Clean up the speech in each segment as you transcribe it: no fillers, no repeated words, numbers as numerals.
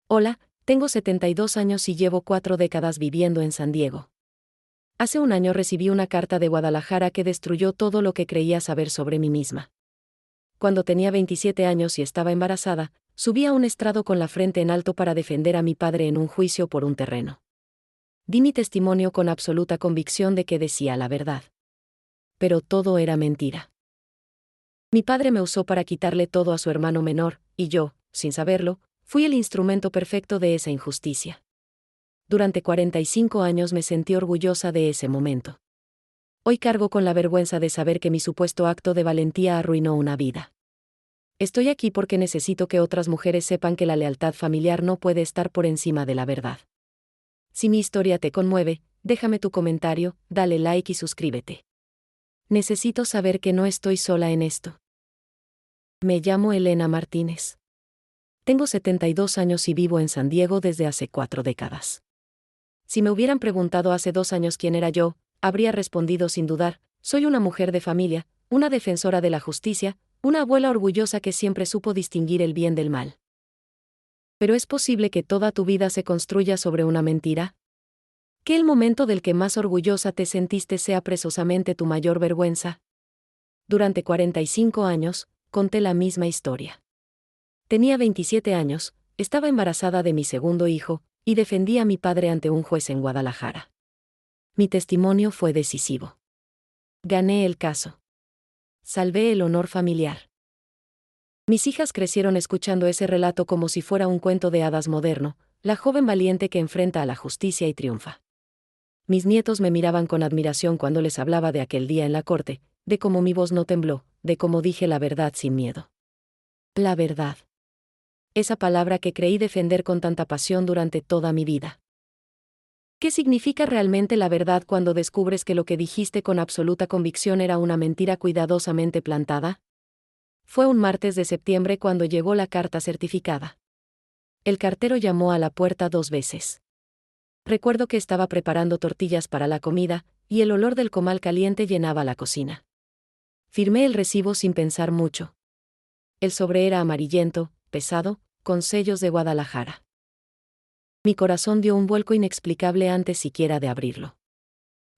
Hola, tengo 72 años y llevo 4 décadas viviendo en San Diego. Hace un año recibí una carta de Guadalajara que destruyó todo lo que creía saber sobre mí misma. Cuando tenía 27 años y estaba embarazada, subí a un estrado con la frente en alto para defender a mi padre en un juicio por un terreno. Di mi testimonio con absoluta convicción de que decía la verdad. Pero todo era mentira. Mi padre me usó para quitarle todo a su hermano menor, y yo, sin saberlo, fui el instrumento perfecto de esa injusticia. Durante 45 años me sentí orgullosa de ese momento. Hoy cargo con la vergüenza de saber que mi supuesto acto de valentía arruinó una vida. Estoy aquí porque necesito que otras mujeres sepan que la lealtad familiar no puede estar por encima de la verdad. Si mi historia te conmueve, déjame tu comentario, dale like y suscríbete. Necesito saber que no estoy sola en esto. Me llamo Elena Martínez. Tengo 72 años y vivo en San Diego desde hace 4 décadas. Si me hubieran preguntado hace 2 años quién era yo, habría respondido sin dudar: soy una mujer de familia, una defensora de la justicia, una abuela orgullosa que siempre supo distinguir el bien del mal. ¿Pero es posible que toda tu vida se construya sobre una mentira? ¿Que el momento del que más orgullosa te sentiste sea precisamente tu mayor vergüenza? Durante 45 años, conté la misma historia. Tenía 27 años, estaba embarazada de mi segundo hijo, y defendí a mi padre ante un juez en Guadalajara. Mi testimonio fue decisivo. Gané el caso. Salvé el honor familiar. Mis hijas crecieron escuchando ese relato como si fuera un cuento de hadas moderno, la joven valiente que enfrenta a la justicia y triunfa. Mis nietos me miraban con admiración cuando les hablaba de aquel día en la corte, de cómo mi voz no tembló, de cómo dije la verdad sin miedo. La verdad. Esa palabra que creí defender con tanta pasión durante toda mi vida. ¿Qué significa realmente la verdad cuando descubres que lo que dijiste con absoluta convicción era una mentira cuidadosamente plantada? Fue un martes de septiembre cuando llegó la carta certificada. El cartero llamó a la puerta 2 veces. Recuerdo que estaba preparando tortillas para la comida, y el olor del comal caliente llenaba la cocina. Firmé el recibo sin pensar mucho. El sobre era amarillento, pesado, con sellos de Guadalajara. Mi corazón dio un vuelco inexplicable antes siquiera de abrirlo.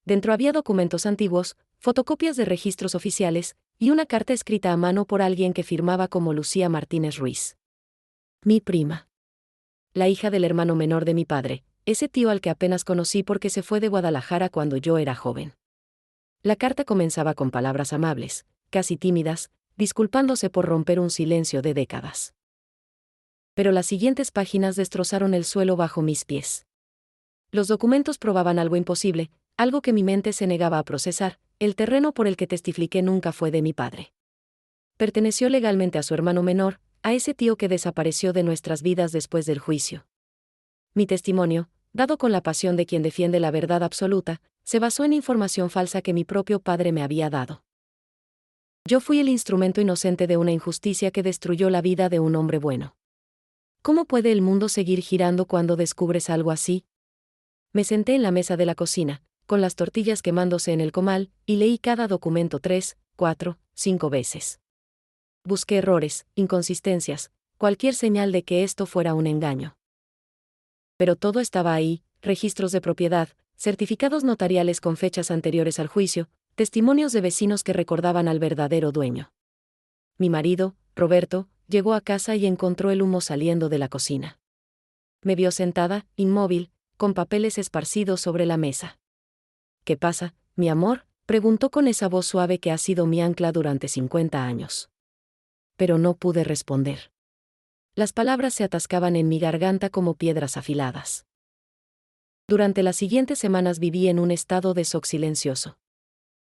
Dentro había documentos antiguos, fotocopias de registros oficiales, y una carta escrita a mano por alguien que firmaba como Lucía Martínez Ruiz. Mi prima. La hija del hermano menor de mi padre, ese tío al que apenas conocí porque se fue de Guadalajara cuando yo era joven. La carta comenzaba con palabras amables, casi tímidas, disculpándose por romper un silencio de décadas. Pero las siguientes páginas destrozaron el suelo bajo mis pies. Los documentos probaban algo imposible, algo que mi mente se negaba a procesar: el terreno por el que testifiqué nunca fue de mi padre. Perteneció legalmente a su hermano menor, a ese tío que desapareció de nuestras vidas después del juicio. Mi testimonio, dado con la pasión de quien defiende la verdad absoluta, se basó en información falsa que mi propio padre me había dado. Yo fui el instrumento inocente de una injusticia que destruyó la vida de un hombre bueno. ¿Cómo puede el mundo seguir girando cuando descubres algo así? Me senté en la mesa de la cocina, con las tortillas quemándose en el comal, y leí cada documento 3, 4, 5 veces. Busqué errores, inconsistencias, cualquier señal de que esto fuera un engaño. Pero todo estaba ahí: registros de propiedad, certificados notariales con fechas anteriores al juicio, testimonios de vecinos que recordaban al verdadero dueño. Mi marido, Roberto, llegó a casa y encontró el humo saliendo de la cocina. Me vio sentada, inmóvil, con papeles esparcidos sobre la mesa. ¿Qué pasa, mi amor?, preguntó con esa voz suave que ha sido mi ancla durante 50 años. Pero no pude responder. Las palabras se atascaban en mi garganta como piedras afiladas. Durante las siguientes semanas viví en un estado de shock silencioso.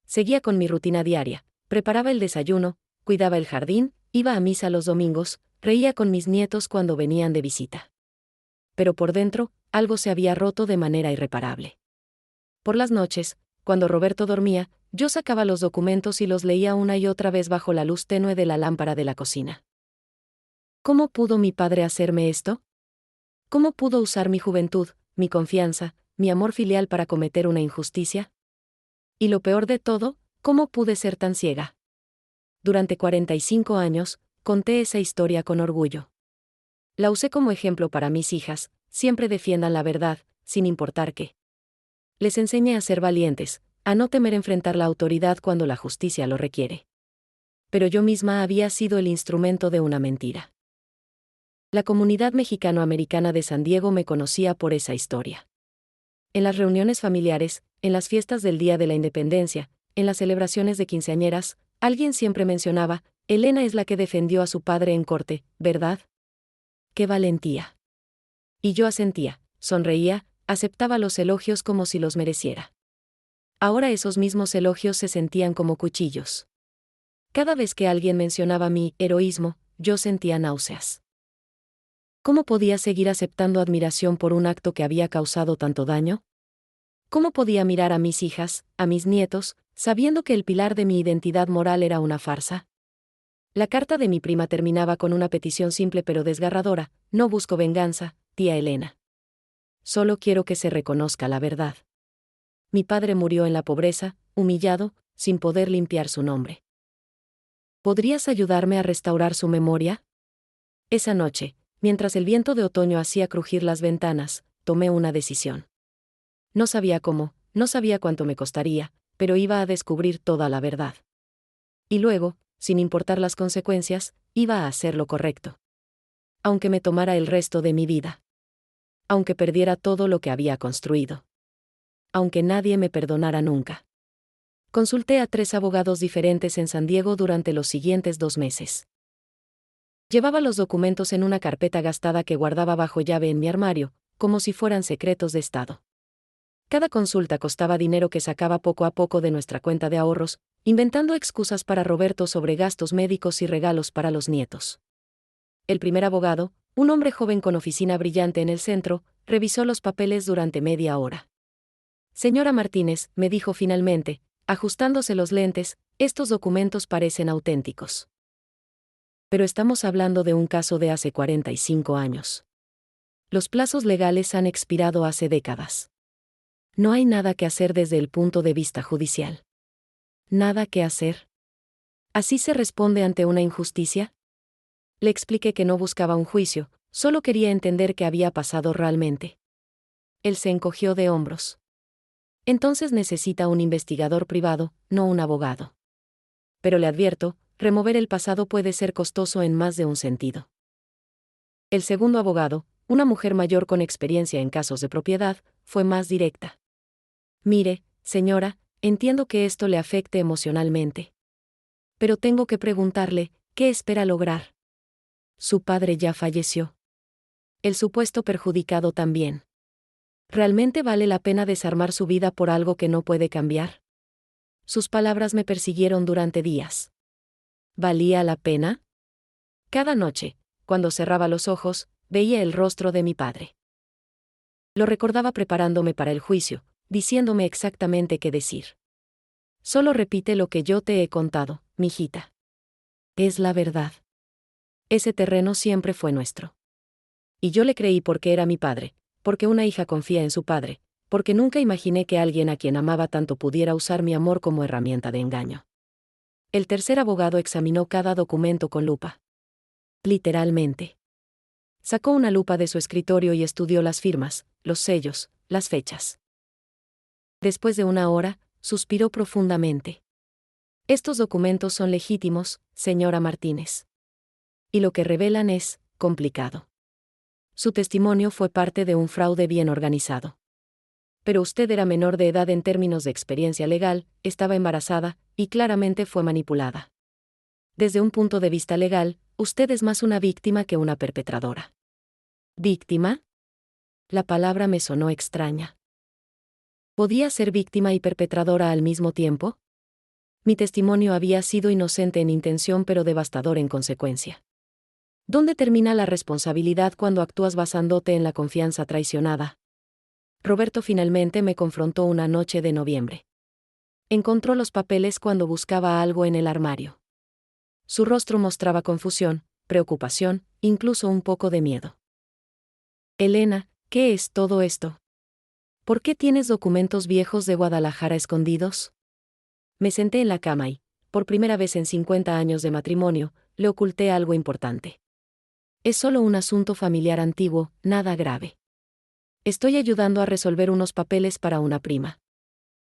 Seguía con mi rutina diaria: preparaba el desayuno, cuidaba el jardín, iba a misa los domingos, reía con mis nietos cuando venían de visita. Pero por dentro, algo se había roto de manera irreparable. Por las noches, cuando Roberto dormía, yo sacaba los documentos y los leía una y otra vez bajo la luz tenue de la lámpara de la cocina. ¿Cómo pudo mi padre hacerme esto? ¿Cómo pudo usar mi juventud, mi confianza, mi amor filial para cometer una injusticia? Y lo peor de todo, ¿cómo pude ser tan ciega? Durante 45 años, conté esa historia con orgullo. La usé como ejemplo para mis hijas, siempre defiendan la verdad, sin importar qué. Les enseñé a ser valientes, a no temer enfrentar la autoridad cuando la justicia lo requiere. Pero yo misma había sido el instrumento de una mentira. La comunidad mexicano-americana de San Diego me conocía por esa historia. En las reuniones familiares, en las fiestas del Día de la Independencia, en las celebraciones de quinceañeras, alguien siempre mencionaba, Elena es la que defendió a su padre en corte, ¿verdad? ¡Qué valentía! Y yo asentía, sonreía, aceptaba los elogios como si los mereciera. Ahora esos mismos elogios se sentían como cuchillos. Cada vez que alguien mencionaba mi heroísmo, yo sentía náuseas. ¿Cómo podía seguir aceptando admiración por un acto que había causado tanto daño? ¿Cómo podía mirar a mis hijas, a mis nietos, sabiendo que el pilar de mi identidad moral era una farsa? La carta de mi prima terminaba con una petición simple pero desgarradora: no busco venganza, tía Elena. Solo quiero que se reconozca la verdad. Mi padre murió en la pobreza, humillado, sin poder limpiar su nombre. ¿Podrías ayudarme a restaurar su memoria? Esa noche, mientras el viento de otoño hacía crujir las ventanas, tomé una decisión. No sabía cómo, no sabía cuánto me costaría, pero iba a descubrir toda la verdad. Y luego, sin importar las consecuencias, iba a hacer lo correcto. Aunque me tomara el resto de mi vida. Aunque perdiera todo lo que había construido. Aunque nadie me perdonara nunca. Consulté a 3 abogados diferentes en San Diego durante los siguientes 2 meses. Llevaba los documentos en una carpeta gastada que guardaba bajo llave en mi armario, como si fueran secretos de Estado. Cada consulta costaba dinero que sacaba poco a poco de nuestra cuenta de ahorros, inventando excusas para Roberto sobre gastos médicos y regalos para los nietos. El primer abogado, un hombre joven con oficina brillante en el centro, revisó los papeles durante media hora. Señora Martínez, me dijo finalmente, ajustándose los lentes, estos documentos parecen auténticos. Pero estamos hablando de un caso de hace 45 años. Los plazos legales han expirado hace décadas. No hay nada que hacer desde el punto de vista judicial. ¿Nada que hacer? ¿Así se responde ante una injusticia? Le expliqué que no buscaba un juicio, solo quería entender qué había pasado realmente. Él se encogió de hombros. Entonces necesita un investigador privado, no un abogado. Pero le advierto, remover el pasado puede ser costoso en más de un sentido. El segundo abogado, una mujer mayor con experiencia en casos de propiedad, fue más directa. Mire, señora, entiendo que esto le afecte emocionalmente. Pero tengo que preguntarle, ¿qué espera lograr? Su padre ya falleció. El supuesto perjudicado también. ¿Realmente vale la pena desarmar su vida por algo que no puede cambiar? Sus palabras me persiguieron durante días. ¿Valía la pena? Cada noche, cuando cerraba los ojos, veía el rostro de mi padre. Lo recordaba preparándome para el juicio, diciéndome exactamente qué decir. Solo repite lo que yo te he contado, mijita. Es la verdad. Ese terreno siempre fue nuestro. Y yo le creí porque era mi padre, porque una hija confía en su padre, porque nunca imaginé que alguien a quien amaba tanto pudiera usar mi amor como herramienta de engaño. El tercer abogado examinó cada documento con lupa. Literalmente. Sacó una lupa de su escritorio y estudió las firmas, los sellos, las fechas. Después de una hora, suspiró profundamente. Estos documentos son legítimos, señora Martínez. Y lo que revelan es complicado. Su testimonio fue parte de un fraude bien organizado. Pero usted era menor de edad en términos de experiencia legal, estaba embarazada, y claramente fue manipulada. Desde un punto de vista legal, usted es más una víctima que una perpetradora. ¿Víctima? La palabra me sonó extraña. ¿Podía ser víctima y perpetradora al mismo tiempo? Mi testimonio había sido inocente en intención pero devastador en consecuencia. ¿Dónde termina la responsabilidad cuando actúas basándote en la confianza traicionada? Roberto finalmente me confrontó una noche de noviembre. Encontró los papeles cuando buscaba algo en el armario. Su rostro mostraba confusión, preocupación, incluso un poco de miedo. Elena, ¿qué es todo esto? ¿Por qué tienes documentos viejos de Guadalajara escondidos? Me senté en la cama y, por primera vez en 50 años de matrimonio, le oculté algo importante. Es solo un asunto familiar antiguo, nada grave. Estoy ayudando a resolver unos papeles para una prima.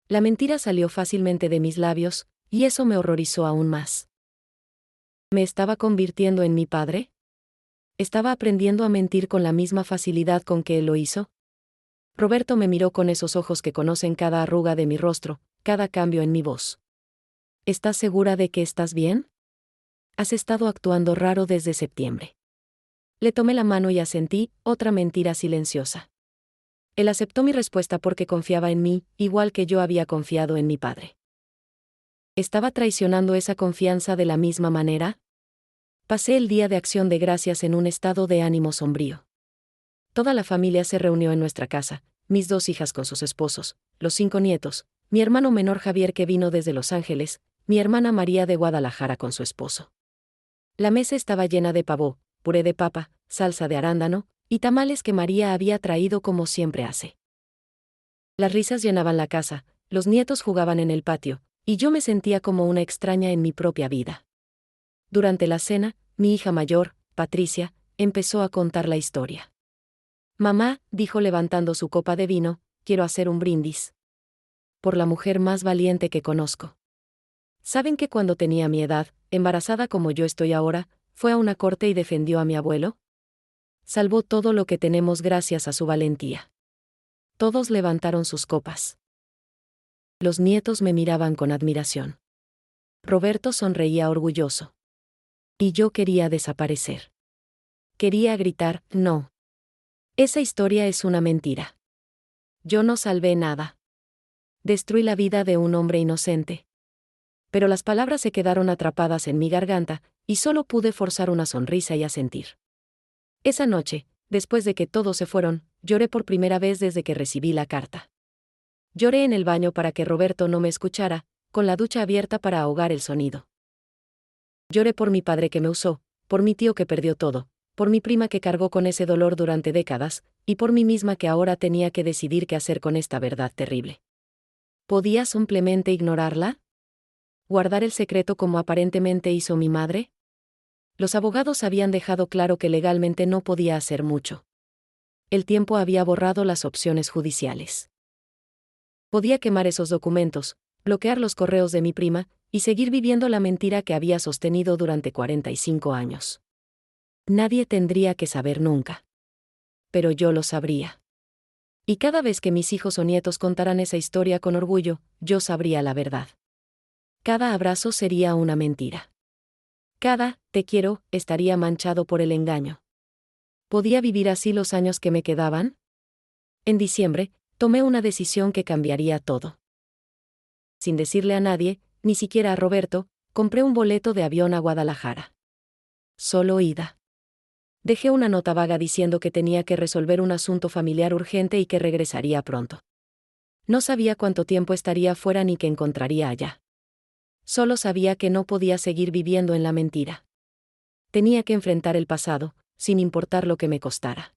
La mentira salió fácilmente de mis labios, y eso me horrorizó aún más. ¿Me estaba convirtiendo en mi padre? ¿Estaba aprendiendo a mentir con la misma facilidad con que él lo hizo? Roberto me miró con esos ojos que conocen cada arruga de mi rostro, cada cambio en mi voz. ¿Estás segura de que estás bien? Has estado actuando raro desde septiembre. Le tomé la mano y asentí, otra mentira silenciosa. Él aceptó mi respuesta porque confiaba en mí, igual que yo había confiado en mi padre. ¿Estaba traicionando esa confianza de la misma manera? Pasé el día de Acción de Gracias en un estado de ánimo sombrío. Toda la familia se reunió en nuestra casa, mis 2 hijas con sus esposos, los 5 nietos, mi hermano menor Javier que vino desde Los Ángeles, mi hermana María de Guadalajara con su esposo. La mesa estaba llena de pavó, puré de papa, salsa de arándano, y tamales que María había traído como siempre hace. Las risas llenaban la casa, los nietos jugaban en el patio, y yo me sentía como una extraña en mi propia vida. Durante la cena, mi hija mayor, Patricia, empezó a contar la historia. Mamá, dijo levantando su copa de vino, quiero hacer un brindis. Por la mujer más valiente que conozco. ¿Saben que cuando tenía mi edad, embarazada como yo estoy ahora, fue a una corte y defendió a mi abuelo? Salvó todo lo que tenemos gracias a su valentía. Todos levantaron sus copas. Los nietos me miraban con admiración. Roberto sonreía orgulloso. Y yo quería desaparecer. Quería gritar, no. Esa historia es una mentira. Yo no salvé nada. Destruí la vida de un hombre inocente. Pero las palabras se quedaron atrapadas en mi garganta, y solo pude forzar una sonrisa y asentir. Esa noche, después de que todos se fueron, lloré por primera vez desde que recibí la carta. Lloré en el baño para que Roberto no me escuchara, con la ducha abierta para ahogar el sonido. Lloré por mi padre que me usó, por mi tío que perdió todo, por mi prima que cargó con ese dolor durante décadas, y por mí misma que ahora tenía que decidir qué hacer con esta verdad terrible. ¿Podía simplemente ignorarla? ¿Guardar el secreto como aparentemente hizo mi madre? Los abogados habían dejado claro que legalmente no podía hacer mucho. El tiempo había borrado las opciones judiciales. Podía quemar esos documentos, bloquear los correos de mi prima, y seguir viviendo la mentira que había sostenido durante 45 años. Nadie tendría que saber nunca. Pero yo lo sabría. Y cada vez que mis hijos o nietos contaran esa historia con orgullo, yo sabría la verdad. Cada abrazo sería una mentira. Cada te quiero estaría manchado por el engaño. ¿Podía vivir así los años que me quedaban? En diciembre, tomé una decisión que cambiaría todo. Sin decirle a nadie, ni siquiera a Roberto, compré un boleto de avión a Guadalajara. Solo ida. Dejé una nota vaga diciendo que tenía que resolver un asunto familiar urgente y que regresaría pronto. No sabía cuánto tiempo estaría fuera ni qué encontraría allá. Solo sabía que no podía seguir viviendo en la mentira. Tenía que enfrentar el pasado, sin importar lo que me costara.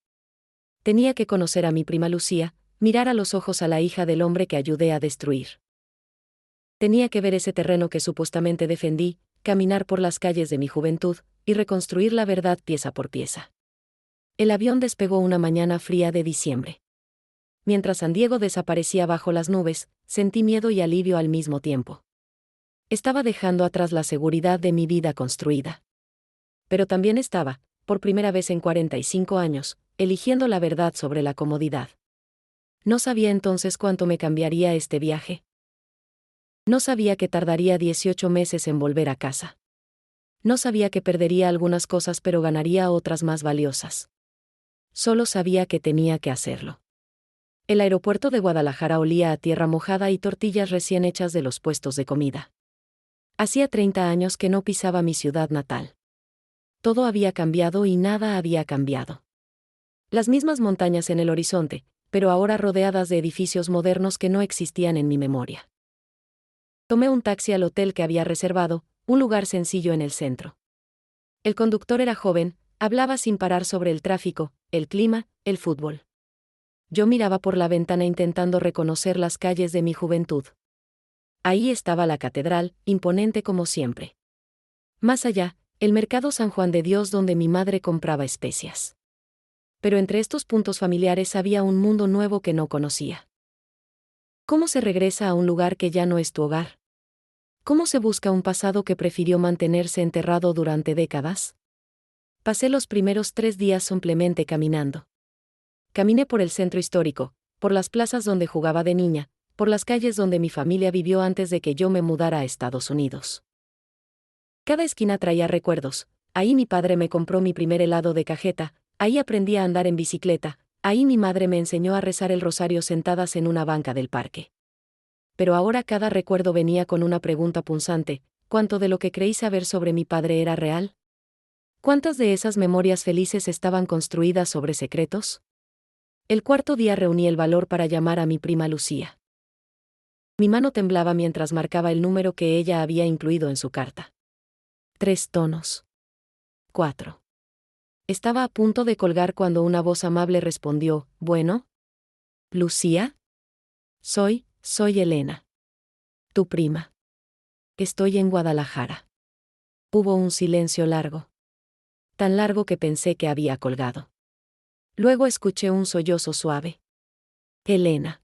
Tenía que conocer a mi prima Lucía, mirar a los ojos a la hija del hombre que ayudé a destruir. Tenía que ver ese terreno que supuestamente defendí, caminar por las calles de mi juventud, y reconstruir la verdad pieza por pieza. El avión despegó una mañana fría de diciembre. Mientras San Diego desaparecía bajo las nubes, sentí miedo y alivio al mismo tiempo. Estaba dejando atrás la seguridad de mi vida construida. Pero también estaba, por primera vez en 45 años, eligiendo la verdad sobre la comodidad. No sabía entonces cuánto me cambiaría este viaje. No sabía que tardaría 18 meses en volver a casa. No sabía que perdería algunas cosas pero ganaría otras más valiosas. Solo sabía que tenía que hacerlo. El aeropuerto de Guadalajara olía a tierra mojada y tortillas recién hechas de los puestos de comida. Hacía 30 años que no pisaba mi ciudad natal. Todo había cambiado y nada había cambiado. Las mismas montañas en el horizonte, pero ahora rodeadas de edificios modernos que no existían en mi memoria. Tomé un taxi al hotel que había reservado, un lugar sencillo en el centro. El conductor era joven, hablaba sin parar sobre el tráfico, el clima, el fútbol. Yo miraba por la ventana intentando reconocer las calles de mi juventud. Ahí estaba la catedral, imponente como siempre. Más allá, el mercado San Juan de Dios donde mi madre compraba especias. Pero entre estos puntos familiares había un mundo nuevo que no conocía. ¿Cómo se regresa a un lugar que ya no es tu hogar? ¿Cómo se busca un pasado que prefirió mantenerse enterrado durante décadas? Pasé los primeros 3 días simplemente caminando. Caminé por el centro histórico, por las plazas donde jugaba de niña, por las calles donde mi familia vivió antes de que yo me mudara a Estados Unidos. Cada esquina traía recuerdos. Ahí mi padre me compró mi primer helado de cajeta, ahí aprendí a andar en bicicleta, ahí mi madre me enseñó a rezar el rosario sentadas en una banca del parque. Pero ahora cada recuerdo venía con una pregunta punzante: ¿cuánto de lo que creí saber sobre mi padre era real? ¿Cuántas de esas memorias felices estaban construidas sobre secretos? El cuarto día reuní el valor para llamar a mi prima Lucía. Mi mano temblaba mientras marcaba el número que ella había incluido en su carta. 3 tonos. 4. Estaba a punto de colgar cuando una voz amable respondió: ¿Bueno? ¿Lucía? Soy Elena. Tu prima. Estoy en Guadalajara. Hubo un silencio largo. Tan largo que pensé que había colgado. Luego escuché un sollozo suave. Elena.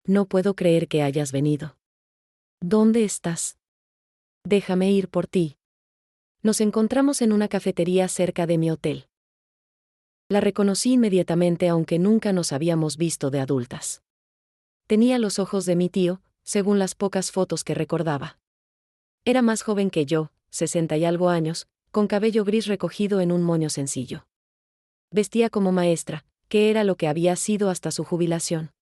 No puedo creer que hayas venido. ¿Dónde estás? Déjame ir por ti. Nos encontramos en una cafetería cerca de mi hotel. La reconocí inmediatamente aunque nunca nos habíamos visto de adultas. Tenía los ojos de mi tío, según las pocas fotos que recordaba. Era más joven que yo, 60 y algo años, con cabello gris recogido en un moño sencillo. Vestía como maestra, que era lo que había sido hasta su jubilación.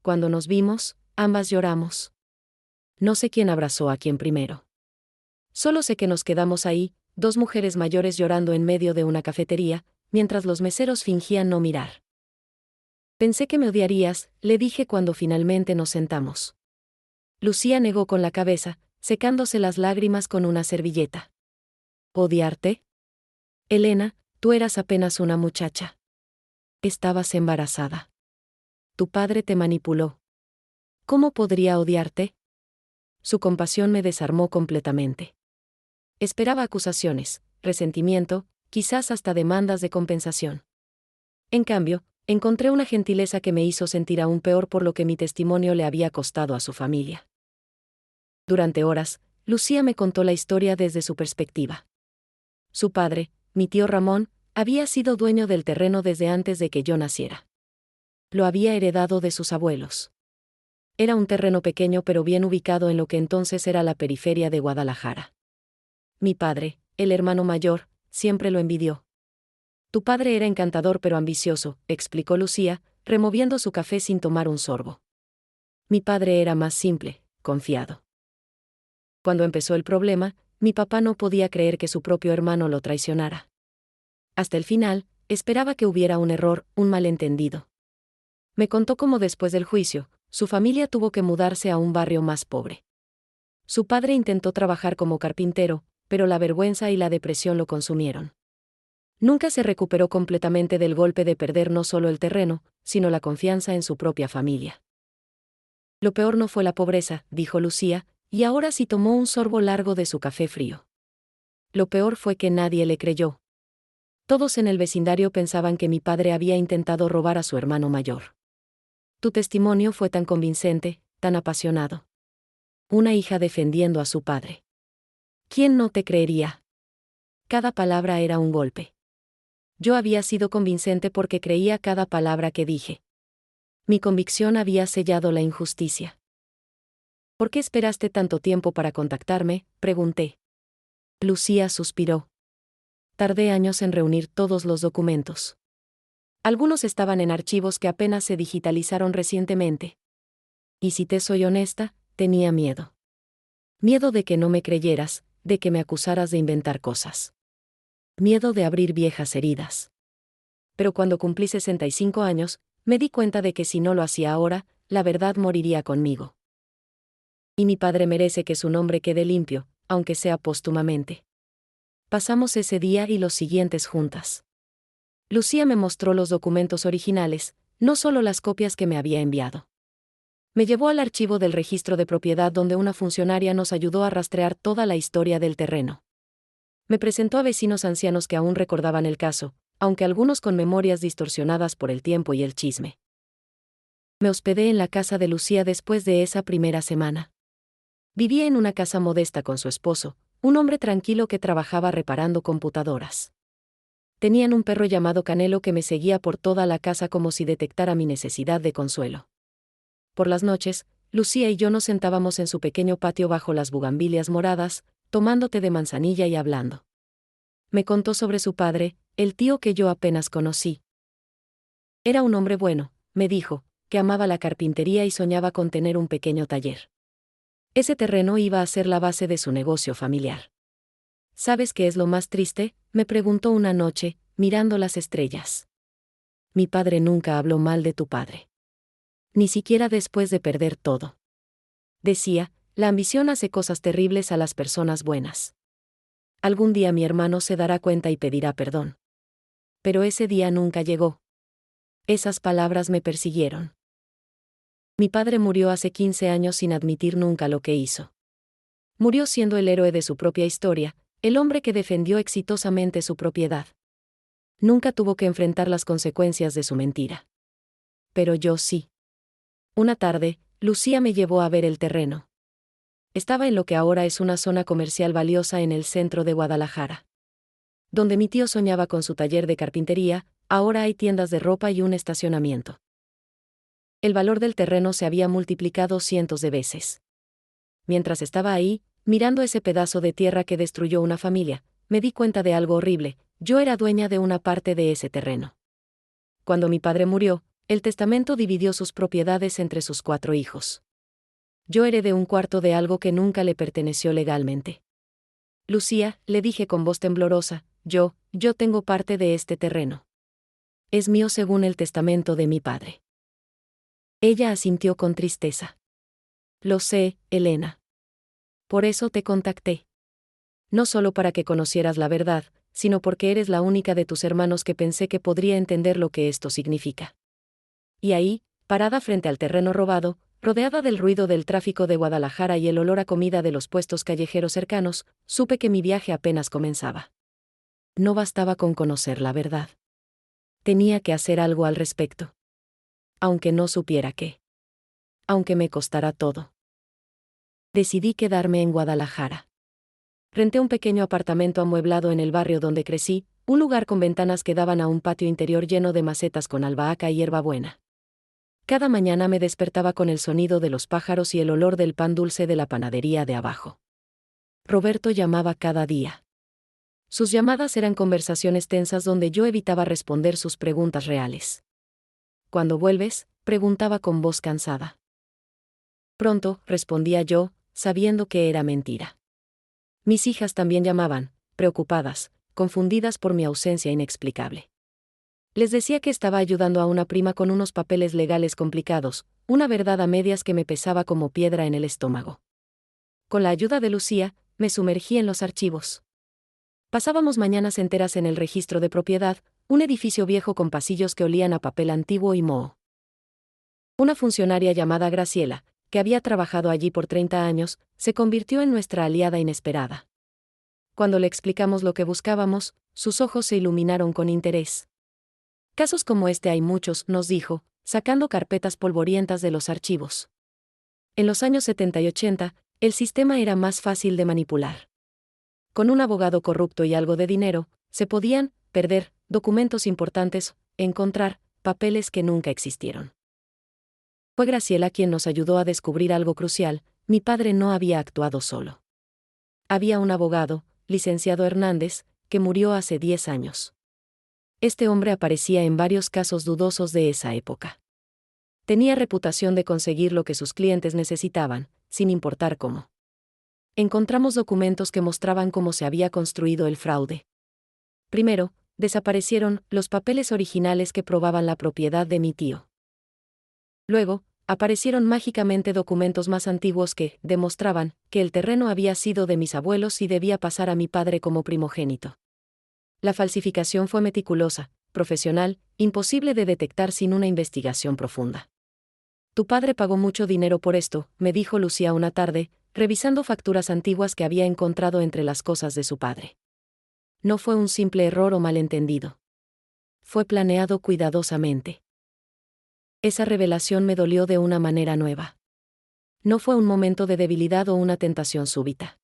Cuando nos vimos, ambas lloramos. No sé quién abrazó a quién primero. Solo sé que nos quedamos ahí, 2 mujeres mayores llorando en medio de una cafetería, mientras los meseros fingían no mirar. Pensé que me odiarías, le dije cuando finalmente nos sentamos. Lucía negó con la cabeza, secándose las lágrimas con una servilleta. ¿Odiarte? Elena, tú eras apenas una muchacha. Estabas embarazada. Tu padre te manipuló. ¿Cómo podría odiarte? Su compasión me desarmó completamente. Esperaba acusaciones, resentimiento, quizás hasta demandas de compensación. En cambio, encontré una gentileza que me hizo sentir aún peor por lo que mi testimonio le había costado a su familia. Durante horas, Lucía me contó la historia desde su perspectiva. Su padre, mi tío Ramón, había sido dueño del terreno desde antes de que yo naciera. Lo había heredado de sus abuelos. Era un terreno pequeño pero bien ubicado en lo que entonces era la periferia de Guadalajara. Mi padre, el hermano mayor, siempre lo envidió. Tu padre era encantador pero ambicioso, explicó Lucía, removiendo su café sin tomar un sorbo. Mi padre era más simple, confiado. Cuando empezó el problema, mi papá no podía creer que su propio hermano lo traicionara. Hasta el final, esperaba que hubiera un error, un malentendido. Me contó cómo después del juicio, su familia tuvo que mudarse a un barrio más pobre. Su padre intentó trabajar como carpintero, pero la vergüenza y la depresión lo consumieron. Nunca se recuperó completamente del golpe de perder no solo el terreno, sino la confianza en su propia familia. Lo peor no fue la pobreza, dijo Lucía, y ahora sí tomó un sorbo largo de su café frío. Lo peor fue que nadie le creyó. Todos en el vecindario pensaban que mi padre había intentado robar a su hermano mayor. Tu testimonio fue tan convincente, tan apasionado. Una hija defendiendo a su padre. ¿Quién no te creería? Cada palabra era un golpe. Yo había sido convincente porque creía cada palabra que dije. Mi convicción había sellado la injusticia. ¿Por qué esperaste tanto tiempo para contactarme?, pregunté. Lucía suspiró. Tardé años en reunir todos los documentos. Algunos estaban en archivos que apenas se digitalizaron recientemente. Y si te soy honesta, tenía miedo. Miedo de que no me creyeras, de que me acusaras de inventar cosas. Miedo de abrir viejas heridas. Pero cuando cumplí 65 años, me di cuenta de que si no lo hacía ahora, la verdad moriría conmigo. Y mi padre merece que su nombre quede limpio, aunque sea póstumamente. Pasamos ese día y los siguientes juntas. Lucía me mostró los documentos originales, no solo las copias que me había enviado. Me llevó al archivo del registro de propiedad donde una funcionaria nos ayudó a rastrear toda la historia del terreno. Me presentó a vecinos ancianos que aún recordaban el caso, aunque algunos con memorias distorsionadas por el tiempo y el chisme. Me hospedé en la casa de Lucía después de esa primera semana. Vivía en una casa modesta con su esposo, un hombre tranquilo que trabajaba reparando computadoras. Tenían un perro llamado Canelo que me seguía por toda la casa como si detectara mi necesidad de consuelo. Por las noches, Lucía y yo nos sentábamos en su pequeño patio bajo las bugambilias moradas, tomando té de manzanilla y hablando. Me contó sobre su padre, el tío que yo apenas conocí. Era un hombre bueno, me dijo, que amaba la carpintería y soñaba con tener un pequeño taller. Ese terreno iba a ser la base de su negocio familiar. ¿Sabes qué es lo más triste?, me preguntó una noche, mirando las estrellas. Mi padre nunca habló mal de tu padre. Ni siquiera después de perder todo. Decía, la ambición hace cosas terribles a las personas buenas. Algún día mi hermano se dará cuenta y pedirá perdón. Pero ese día nunca llegó. Esas palabras me persiguieron. Mi padre murió hace 15 años sin admitir nunca lo que hizo. Murió siendo el héroe de su propia historia, el hombre que defendió exitosamente su propiedad. Nunca tuvo que enfrentar las consecuencias de su mentira. Pero yo sí. Una tarde, Lucía me llevó a ver el terreno. Estaba en lo que ahora es una zona comercial valiosa en el centro de Guadalajara. Donde mi tío soñaba con su taller de carpintería, ahora hay tiendas de ropa y un estacionamiento. El valor del terreno se había multiplicado cientos de veces. Mientras estaba ahí, mirando ese pedazo de tierra que destruyó una familia, me di cuenta de algo horrible: yo era dueña de una parte de ese terreno. Cuando mi padre murió, el testamento dividió sus propiedades entre sus 4 hijos. Yo heredé un cuarto de algo que nunca le perteneció legalmente. Lucía, le dije con voz temblorosa, yo tengo parte de este terreno. Es mío según el testamento de mi padre. Ella asintió con tristeza. Lo sé, Elena. Por eso te contacté. No solo para que conocieras la verdad, sino porque eres la única de tus hermanos que pensé que podría entender lo que esto significa. Y ahí, parada frente al terreno robado, rodeada del ruido del tráfico de Guadalajara y el olor a comida de los puestos callejeros cercanos, supe que mi viaje apenas comenzaba. No bastaba con conocer la verdad. Tenía que hacer algo al respecto. Aunque no supiera qué. Aunque me costara todo. Decidí quedarme en Guadalajara. Renté un pequeño apartamento amueblado en el barrio donde crecí, un lugar con ventanas que daban a un patio interior lleno de macetas con albahaca y hierbabuena. Cada mañana me despertaba con el sonido de los pájaros y el olor del pan dulce de la panadería de abajo. Roberto llamaba cada día. Sus llamadas eran conversaciones tensas donde yo evitaba responder sus preguntas reales. ¿Cuándo vuelves?, preguntaba con voz cansada. Pronto, respondía yo, sabiendo que era mentira. Mis hijas también llamaban, preocupadas, confundidas por mi ausencia inexplicable. Les decía que estaba ayudando a una prima con unos papeles legales complicados, una verdad a medias que me pesaba como piedra en el estómago. Con la ayuda de Lucía, me sumergí en los archivos. Pasábamos mañanas enteras en el registro de propiedad, un edificio viejo con pasillos que olían a papel antiguo y moho. Una funcionaria llamada Graciela, que había trabajado allí por 30 años, se convirtió en nuestra aliada inesperada. Cuando le explicamos lo que buscábamos, sus ojos se iluminaron con interés. Casos como este hay muchos, nos dijo, sacando carpetas polvorientas de los archivos. En los años 70 y 80, el sistema era más fácil de manipular. Con un abogado corrupto y algo de dinero, se podían perder documentos importantes, encontrar papeles que nunca existieron. Fue Graciela quien nos ayudó a descubrir algo crucial: mi padre no había actuado solo. Había un abogado, licenciado Hernández, que murió hace 10 años. Este hombre aparecía en varios casos dudosos de esa época. Tenía reputación de conseguir lo que sus clientes necesitaban, sin importar cómo. Encontramos documentos que mostraban cómo se había construido el fraude. Primero, desaparecieron los papeles originales que probaban la propiedad de mi tío. Luego, aparecieron mágicamente documentos más antiguos que demostraban que el terreno había sido de mis abuelos y debía pasar a mi padre como primogénito. La falsificación fue meticulosa, profesional, imposible de detectar sin una investigación profunda. Tu padre pagó mucho dinero por esto, me dijo Lucía una tarde, revisando facturas antiguas que había encontrado entre las cosas de su padre. No fue un simple error o malentendido. Fue planeado cuidadosamente. Esa revelación me dolió de una manera nueva. No fue un momento de debilidad o una tentación súbita.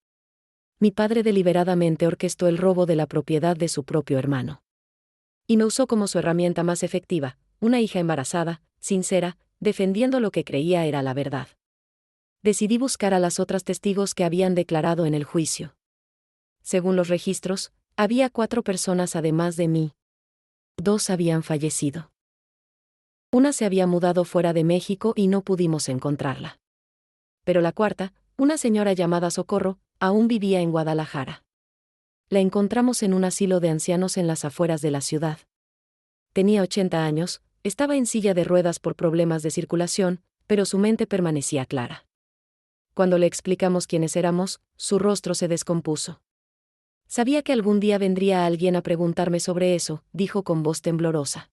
Mi padre deliberadamente orquestó el robo de la propiedad de su propio hermano. Y me usó como su herramienta más efectiva, una hija embarazada, sincera, defendiendo lo que creía era la verdad. Decidí buscar a las otras testigos que habían declarado en el juicio. Según los registros, había 4 personas además de mí. 2 habían fallecido. Una se había mudado fuera de México y no pudimos encontrarla. Pero la cuarta, una señora llamada Socorro, aún vivía en Guadalajara. La encontramos en un asilo de ancianos en las afueras de la ciudad. Tenía 80 años, estaba en silla de ruedas por problemas de circulación, pero su mente permanecía clara. Cuando le explicamos quiénes éramos, su rostro se descompuso. Sabía que algún día vendría alguien a preguntarme sobre eso, dijo con voz temblorosa.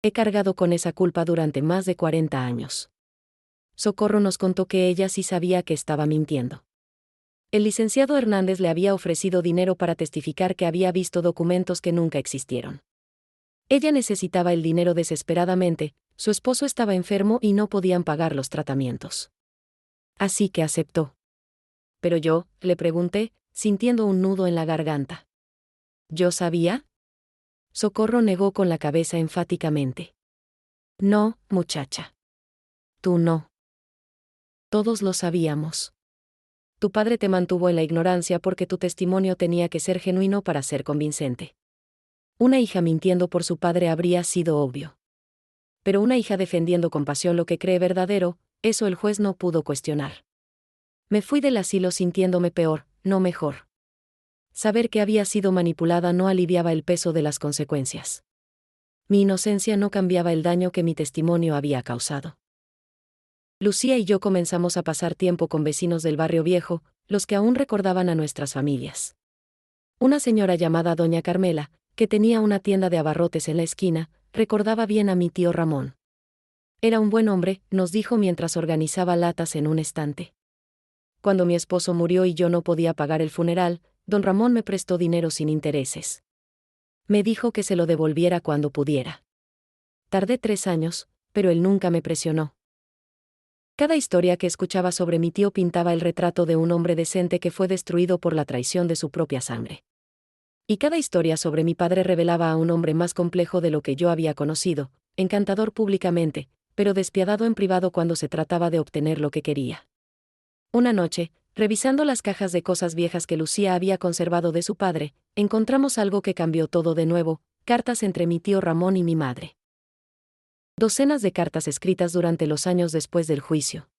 He cargado con esa culpa durante más de 40 años. Socorro nos contó que ella sí sabía que estaba mintiendo. El licenciado Hernández le había ofrecido dinero para testificar que había visto documentos que nunca existieron. Ella necesitaba el dinero desesperadamente, su esposo estaba enfermo y no podían pagar los tratamientos. Así que aceptó. Pero yo, le pregunté, sintiendo un nudo en la garganta. ¿Yo sabía? Socorro negó con la cabeza enfáticamente. No, muchacha. Tú no. Todos lo sabíamos. Tu padre te mantuvo en la ignorancia porque tu testimonio tenía que ser genuino para ser convincente. Una hija mintiendo por su padre habría sido obvio. Pero una hija defendiendo con pasión lo que cree verdadero, eso el juez no pudo cuestionar. Me fui del asilo sintiéndome peor, no mejor. Saber que había sido manipulada no aliviaba el peso de las consecuencias. Mi inocencia no cambiaba el daño que mi testimonio había causado. Lucía y yo comenzamos a pasar tiempo con vecinos del barrio viejo, los que aún recordaban a nuestras familias. Una señora llamada Doña Carmela, que tenía una tienda de abarrotes en la esquina, recordaba bien a mi tío Ramón. Era un buen hombre, nos dijo mientras organizaba latas en un estante. Cuando mi esposo murió y yo no podía pagar el funeral, don Ramón me prestó dinero sin intereses. Me dijo que se lo devolviera cuando pudiera. Tardé 3 años, pero él nunca me presionó. Cada historia que escuchaba sobre mi tío pintaba el retrato de un hombre decente que fue destruido por la traición de su propia sangre. Y cada historia sobre mi padre revelaba a un hombre más complejo de lo que yo había conocido, encantador públicamente, pero despiadado en privado cuando se trataba de obtener lo que quería. Una noche, revisando las cajas de cosas viejas que Lucía había conservado de su padre, encontramos algo que cambió todo de nuevo, cartas entre mi tío Ramón y mi madre. Docenas de cartas escritas durante los años después del juicio.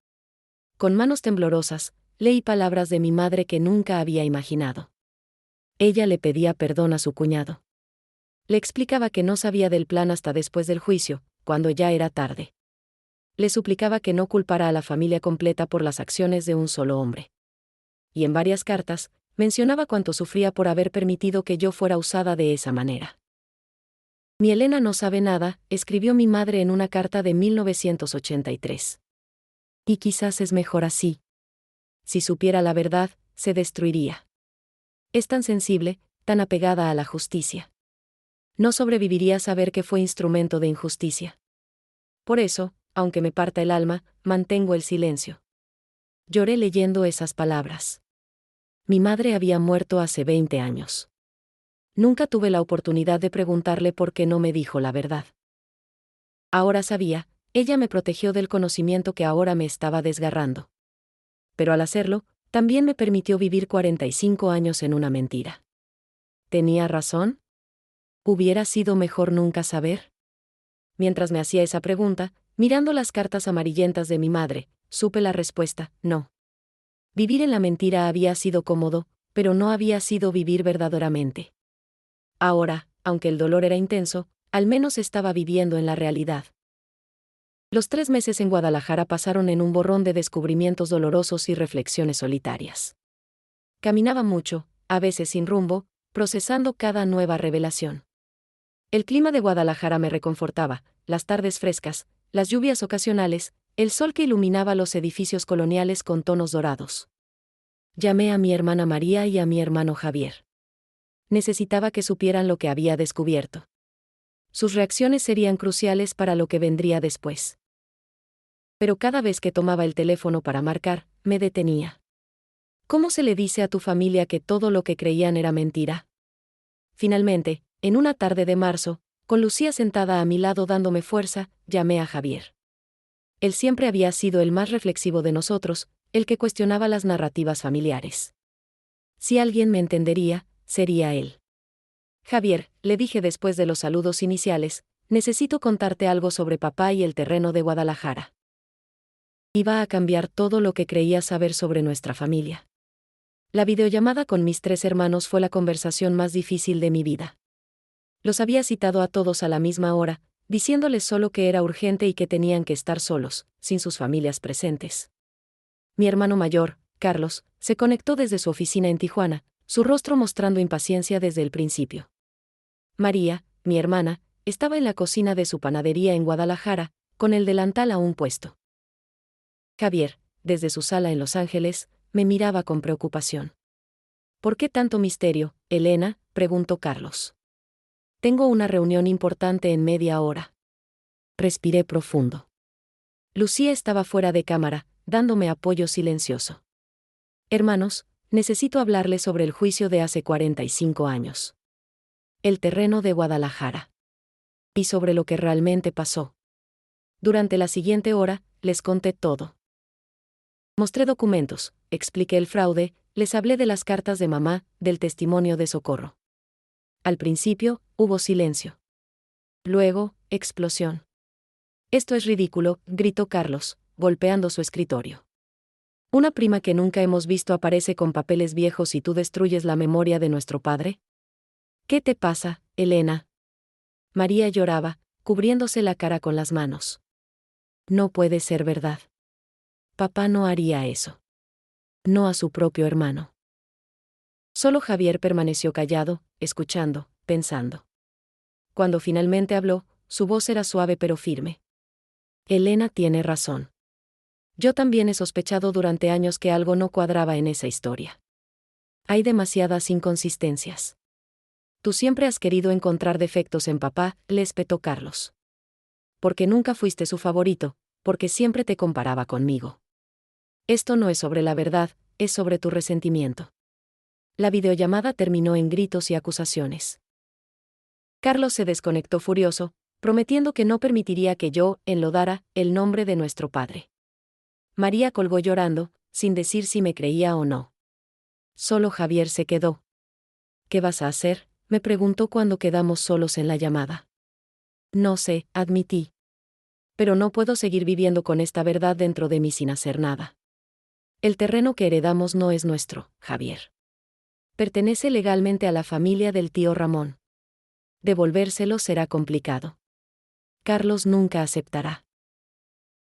Con manos temblorosas, leí palabras de mi madre que nunca había imaginado. Ella le pedía perdón a su cuñado. Le explicaba que no sabía del plan hasta después del juicio, cuando ya era tarde. Le suplicaba que no culpara a la familia completa por las acciones de un solo hombre. Y en varias cartas, mencionaba cuánto sufría por haber permitido que yo fuera usada de esa manera. Mi Elena no sabe nada, escribió mi madre en una carta de 1983. Y quizás es mejor así. Si supiera la verdad, se destruiría. Es tan sensible, tan apegada a la justicia. No sobreviviría a saber que fue instrumento de injusticia. Por eso, aunque me parta el alma, mantengo el silencio. Lloré leyendo esas palabras. Mi madre había muerto hace 20 años. Nunca tuve la oportunidad de preguntarle por qué no me dijo la verdad. Ahora sabía, ella me protegió del conocimiento que ahora me estaba desgarrando. Pero al hacerlo, también me permitió vivir 45 años en una mentira. ¿Tenía razón? ¿Hubiera sido mejor nunca saber? Mientras me hacía esa pregunta, mirando las cartas amarillentas de mi madre, supe la respuesta, no. Vivir en la mentira había sido cómodo, pero no había sido vivir verdaderamente. Ahora, aunque el dolor era intenso, al menos estaba viviendo en la realidad. Los 3 meses en Guadalajara pasaron en un borrón de descubrimientos dolorosos y reflexiones solitarias. Caminaba mucho, a veces sin rumbo, procesando cada nueva revelación. El clima de Guadalajara me reconfortaba, las tardes frescas, las lluvias ocasionales, el sol que iluminaba los edificios coloniales con tonos dorados. Llamé a mi hermana María y a mi hermano Javier. necesitaba que supieran lo que había descubierto. Sus reacciones serían cruciales para lo que vendría después. Pero cada vez que tomaba el teléfono para marcar, me detenía. ¿Cómo se le dice a tu familia que todo lo que creían era mentira? Finalmente, en una tarde de marzo, con Lucía sentada a mi lado dándome fuerza, llamé a Javier. Él siempre había sido el más reflexivo de nosotros, el que cuestionaba las narrativas familiares. Si alguien me entendería, sería él. Javier, le dije después de los saludos iniciales, necesito contarte algo sobre papá y el terreno de Guadalajara. Iba a cambiar todo lo que creía saber sobre nuestra familia. La videollamada con mis 3 hermanos fue la conversación más difícil de mi vida. Los había citado a todos a la misma hora, diciéndoles solo que era urgente y que tenían que estar solos, sin sus familias presentes. Mi hermano mayor, Carlos, se conectó desde su oficina en Tijuana, su rostro mostrando impaciencia desde el principio. María, mi hermana, estaba en la cocina de su panadería en Guadalajara, con el delantal aún puesto. Javier, desde su sala en Los Ángeles, me miraba con preocupación. ¿Por qué tanto misterio, Elena?, preguntó Carlos. Tengo una reunión importante en media hora. Respiré profundo. Lucía estaba fuera de cámara, dándome apoyo silencioso. Hermanos, necesito hablarles sobre el juicio de hace 45 años. El terreno de Guadalajara. Y sobre lo que realmente pasó. Durante la siguiente hora, les conté todo. Mostré documentos, expliqué el fraude, les hablé de las cartas de mamá, del testimonio de Socorro. Al principio, hubo silencio. Luego, explosión. Esto es ridículo, gritó Carlos, golpeando su escritorio. ¿Una prima que nunca hemos visto aparece con papeles viejos y tú destruyes la memoria de nuestro padre? ¿Qué te pasa, Elena? María lloraba, cubriéndose la cara con las manos. No puede ser verdad. Papá no haría eso. No a su propio hermano. Solo Javier permaneció callado, escuchando, pensando. Cuando finalmente habló, su voz era suave pero firme. Elena tiene razón. Yo también he sospechado durante años que algo no cuadraba en esa historia. Hay demasiadas inconsistencias. Tú siempre has querido encontrar defectos en papá, le espetó Carlos. Porque nunca fuiste su favorito, porque siempre te comparaba conmigo. Esto no es sobre la verdad, es sobre tu resentimiento. La videollamada terminó en gritos y acusaciones. Carlos se desconectó furioso, prometiendo que no permitiría que yo enlodara el nombre de nuestro padre. María colgó llorando, sin decir si me creía o no. Solo Javier se quedó. ¿Qué vas a hacer?, me preguntó cuando quedamos solos en la llamada. No sé, admití. Pero no puedo seguir viviendo con esta verdad dentro de mí sin hacer nada. El terreno que heredamos no es nuestro, Javier. Pertenece legalmente a la familia del tío Ramón. Devolvérselo será complicado. Carlos nunca aceptará.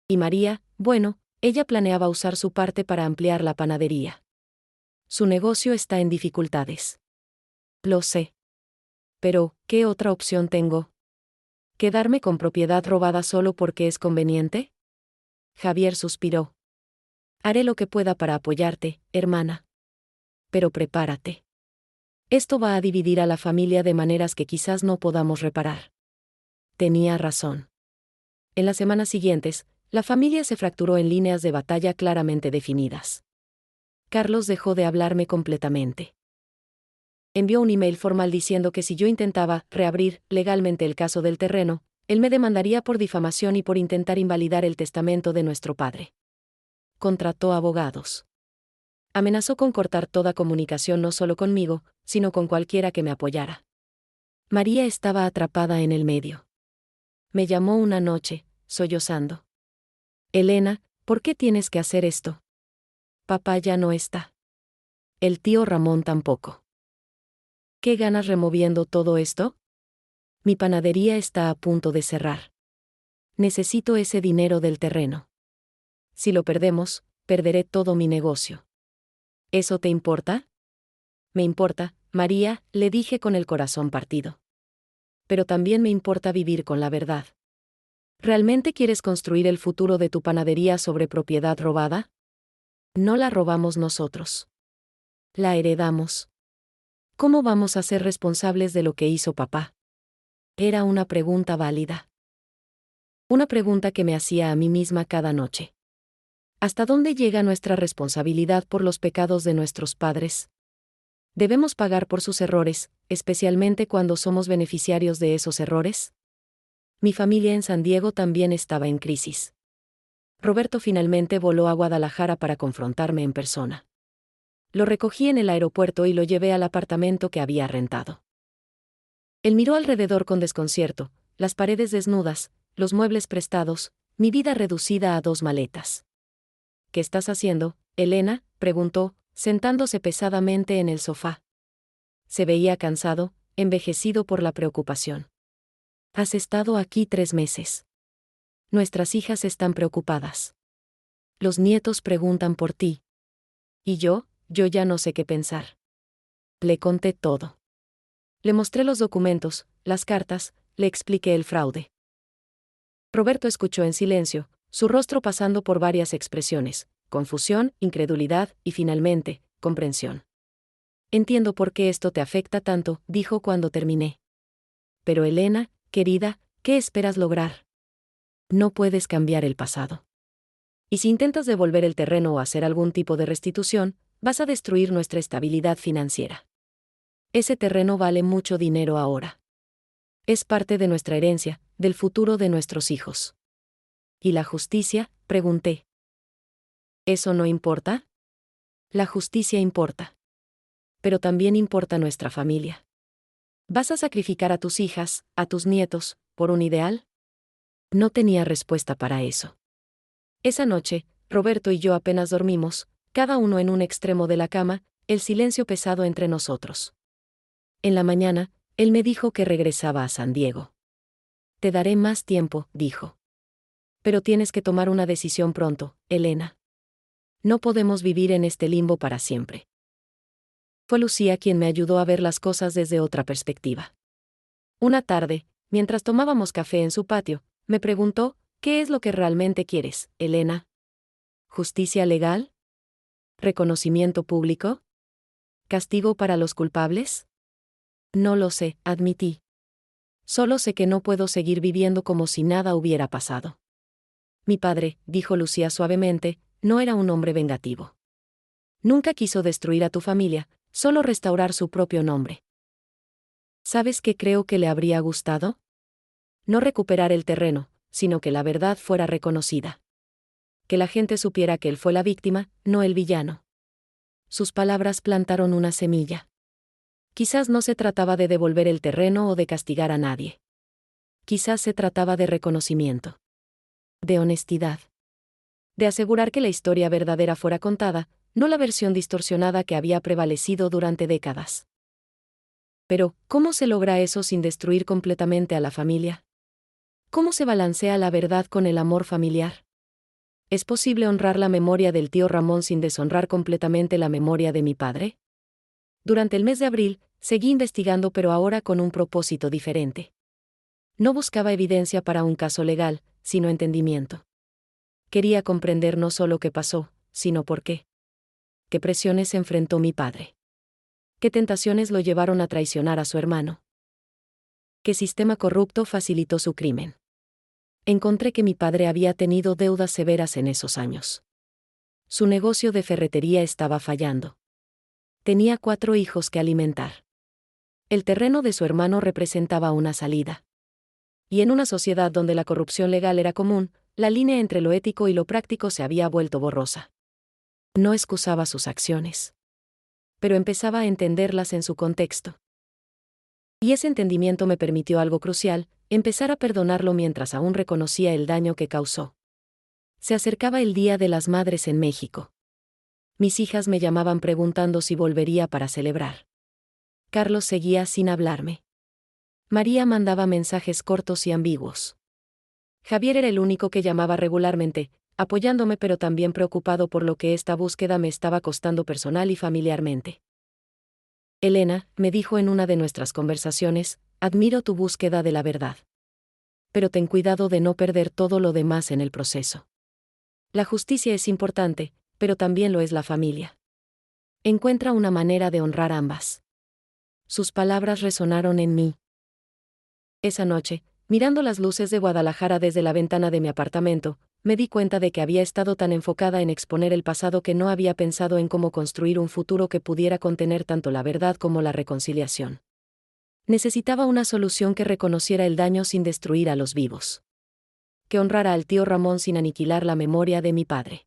Y María, bueno, ella planeaba usar su parte para ampliar la panadería. Su negocio está en dificultades. Lo sé. Pero, ¿qué otra opción tengo? ¿Quedarme con propiedad robada solo porque es conveniente? Javier suspiró. Haré lo que pueda para apoyarte, hermana. Pero prepárate. Esto va a dividir a la familia de maneras que quizás no podamos reparar. Tenía razón. En las semanas siguientes, la familia se fracturó en líneas de batalla claramente definidas. Carlos dejó de hablarme completamente. Envió un email formal diciendo que si yo intentaba reabrir legalmente el caso del terreno, él me demandaría por difamación y por intentar invalidar el testamento de nuestro padre. Contrató abogados. Amenazó con cortar toda comunicación no solo conmigo, sino con cualquiera que me apoyara. María estaba atrapada en el medio. Me llamó una noche, sollozando. Elena, ¿por qué tienes que hacer esto? Papá ya no está. El tío Ramón tampoco. ¿Qué ganas removiendo todo esto? Mi panadería está a punto de cerrar. Necesito ese dinero del terreno. Si lo perdemos, perderé todo mi negocio. ¿Eso te importa? Me importa, María, le dije con el corazón partido. Pero también me importa vivir con la verdad. ¿Realmente quieres construir el futuro de tu panadería sobre propiedad robada? No la robamos nosotros. La heredamos. ¿Cómo vamos a ser responsables de lo que hizo papá? Era una pregunta válida. Una pregunta que me hacía a mí misma cada noche. ¿Hasta dónde llega nuestra responsabilidad por los pecados de nuestros padres? ¿Debemos pagar por sus errores, especialmente cuando somos beneficiarios de esos errores? Mi familia en San Diego también estaba en crisis. Roberto finalmente voló a Guadalajara para confrontarme en persona. Lo recogí en el aeropuerto y lo llevé al apartamento que había rentado. Él miró alrededor con desconcierto, las paredes desnudas, los muebles prestados, mi vida reducida a 2 maletas. ¿Qué estás haciendo, Elena?, preguntó, sentándose pesadamente en el sofá. Se veía cansado, envejecido por la preocupación. Has estado aquí 3 meses. Nuestras hijas están preocupadas. Los nietos preguntan por ti. Y yo ya no sé qué pensar. Le conté todo. Le mostré los documentos, las cartas, le expliqué el fraude. Roberto escuchó en silencio, su rostro pasando por varias expresiones: confusión, incredulidad y finalmente, comprensión. Entiendo por qué esto te afecta tanto, dijo cuando terminé. Pero Elena, querida, ¿qué esperas lograr? No puedes cambiar el pasado. Y si intentas devolver el terreno o hacer algún tipo de restitución, vas a destruir nuestra estabilidad financiera. Ese terreno vale mucho dinero ahora. Es parte de nuestra herencia, del futuro de nuestros hijos. ¿Y la justicia?, pregunté. ¿Eso no importa? La justicia importa. Pero también importa nuestra familia. ¿Vas a sacrificar a tus hijas, a tus nietos, por un ideal? No tenía respuesta para eso. Esa noche, Roberto y yo apenas dormimos, cada uno en un extremo de la cama, el silencio pesado entre nosotros. En la mañana, él me dijo que regresaba a San Diego. Te daré más tiempo, dijo. Pero tienes que tomar una decisión pronto, Elena. No podemos vivir en este limbo para siempre. Fue Lucía quien me ayudó a ver las cosas desde otra perspectiva. Una tarde, mientras tomábamos café en su patio, me preguntó: ¿qué es lo que realmente quieres, Elena? ¿Justicia legal? ¿Reconocimiento público? ¿Castigo para los culpables? No lo sé, admití. Solo sé que no puedo seguir viviendo como si nada hubiera pasado. Mi padre, dijo Lucía suavemente, no era un hombre vengativo. Nunca quiso destruir a tu familia, solo restaurar su propio nombre. ¿Sabes qué creo que le habría gustado? No recuperar el terreno, sino que la verdad fuera reconocida. Que la gente supiera que él fue la víctima, no el villano. Sus palabras plantaron una semilla. Quizás no se trataba de devolver el terreno o de castigar a nadie. Quizás se trataba de reconocimiento. De honestidad. De asegurar que la historia verdadera fuera contada, no la versión distorsionada que había prevalecido durante décadas. Pero, ¿cómo se logra eso sin destruir completamente a la familia? ¿Cómo se balancea la verdad con el amor familiar? ¿Es posible honrar la memoria del tío Ramón sin deshonrar completamente la memoria de mi padre? Durante el mes de abril, seguí investigando, pero ahora con un propósito diferente. No buscaba evidencia para un caso legal, sino entendimiento. Quería comprender no solo qué pasó, sino por qué. ¿Qué presiones enfrentó mi padre? ¿Qué tentaciones lo llevaron a traicionar a su hermano? ¿Qué sistema corrupto facilitó su crimen? Encontré que mi padre había tenido deudas severas en esos años. Su negocio de ferretería estaba fallando. Tenía 4 hijos que alimentar. El terreno de su hermano representaba una salida. Y en una sociedad donde la corrupción legal era común, la línea entre lo ético y lo práctico se había vuelto borrosa. No excusaba sus acciones. Pero empezaba a entenderlas en su contexto. Y ese entendimiento me permitió algo crucial: empezar a perdonarlo mientras aún reconocía el daño que causó. Se acercaba el Día de las Madres en México. Mis hijas me llamaban preguntando si volvería para celebrar. Carlos seguía sin hablarme. María mandaba mensajes cortos y ambiguos. Javier era el único que llamaba regularmente, apoyándome pero también preocupado por lo que esta búsqueda me estaba costando personal y familiarmente. Elena, me dijo en una de nuestras conversaciones, admiro tu búsqueda de la verdad. Pero ten cuidado de no perder todo lo demás en el proceso. La justicia es importante, pero también lo es la familia. Encuentra una manera de honrar ambas. Sus palabras resonaron en mí. Esa noche, mirando las luces de Guadalajara desde la ventana de mi apartamento, me di cuenta de que había estado tan enfocada en exponer el pasado que no había pensado en cómo construir un futuro que pudiera contener tanto la verdad como la reconciliación. Necesitaba una solución que reconociera el daño sin destruir a los vivos. Que honrara al tío Ramón sin aniquilar la memoria de mi padre.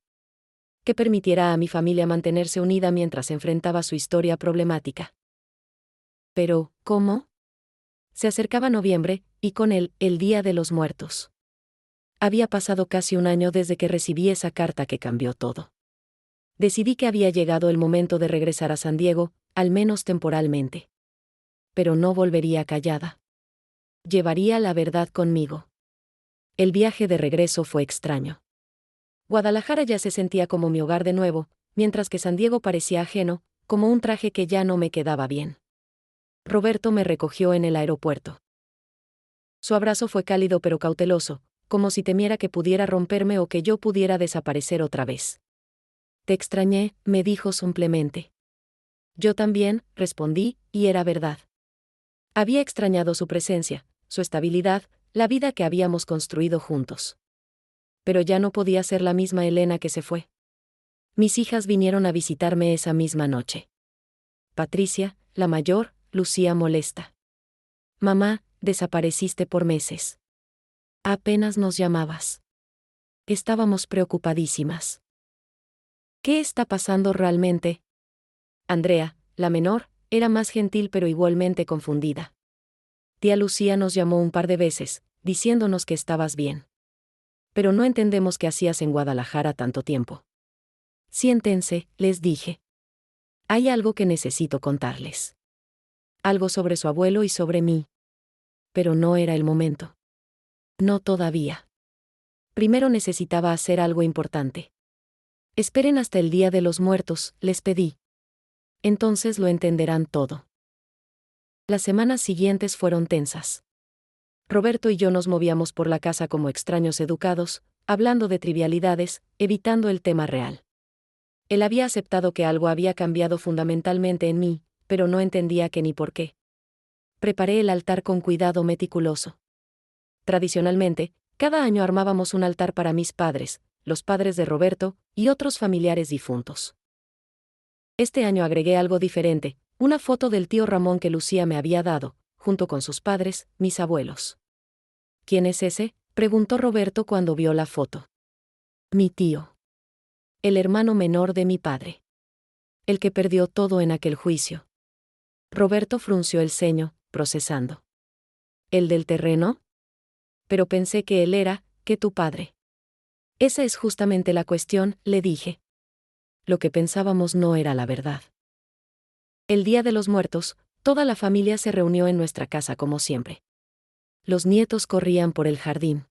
Que permitiera a mi familia mantenerse unida mientras enfrentaba su historia problemática. Pero, ¿cómo? Se acercaba noviembre, y con él, el Día de los Muertos. Había pasado casi un año desde que recibí esa carta que cambió todo. Decidí que había llegado el momento de regresar a San Diego, al menos temporalmente. Pero no volvería callada. Llevaría la verdad conmigo. El viaje de regreso fue extraño. Guadalajara ya se sentía como mi hogar de nuevo, mientras que San Diego parecía ajeno, como un traje que ya no me quedaba bien. Roberto me recogió en el aeropuerto. Su abrazo fue cálido pero cauteloso, como si temiera que pudiera romperme o que yo pudiera desaparecer otra vez. Te extrañé, me dijo simplemente. Yo también, respondí, y era verdad. Había extrañado su presencia, su estabilidad, la vida que habíamos construido juntos. Pero ya no podía ser la misma Elena que se fue. Mis hijas vinieron a visitarme esa misma noche. Patricia, la mayor, lucía molesta. Mamá, desapareciste por meses. Apenas nos llamabas. Estábamos preocupadísimas. ¿Qué está pasando realmente? Andrea, la menor, era más gentil pero igualmente confundida. Tía Lucía nos llamó un par de veces, diciéndonos que estabas bien. Pero no entendemos qué hacías en Guadalajara tanto tiempo. Siéntense, les dije. Hay algo que necesito contarles. Algo sobre su abuelo y sobre mí. Pero no era el momento. No todavía. Primero necesitaba hacer algo importante. Esperen hasta el Día de los Muertos, les pedí. Entonces lo entenderán todo. Las semanas siguientes fueron tensas. Roberto y yo nos movíamos por la casa como extraños educados, hablando de trivialidades, evitando el tema real. Él había aceptado que algo había cambiado fundamentalmente en mí, pero no entendía qué ni por qué. Preparé el altar con cuidado meticuloso. Tradicionalmente, cada año armábamos un altar para mis padres, los padres de Roberto, y otros familiares difuntos. Este año agregué algo diferente, una foto del tío Ramón que Lucía me había dado, junto con sus padres, mis abuelos. ¿Quién es ese?, preguntó Roberto cuando vio la foto. Mi tío. El hermano menor de mi padre. El que perdió todo en aquel juicio. Roberto frunció el ceño, procesando. ¿El del terreno? Pero pensé que él era, que tu padre. Esa es justamente la cuestión, le dije. Lo que pensábamos no era la verdad. El Día de los Muertos, toda la familia se reunió en nuestra casa como siempre. Los nietos corrían por el jardín.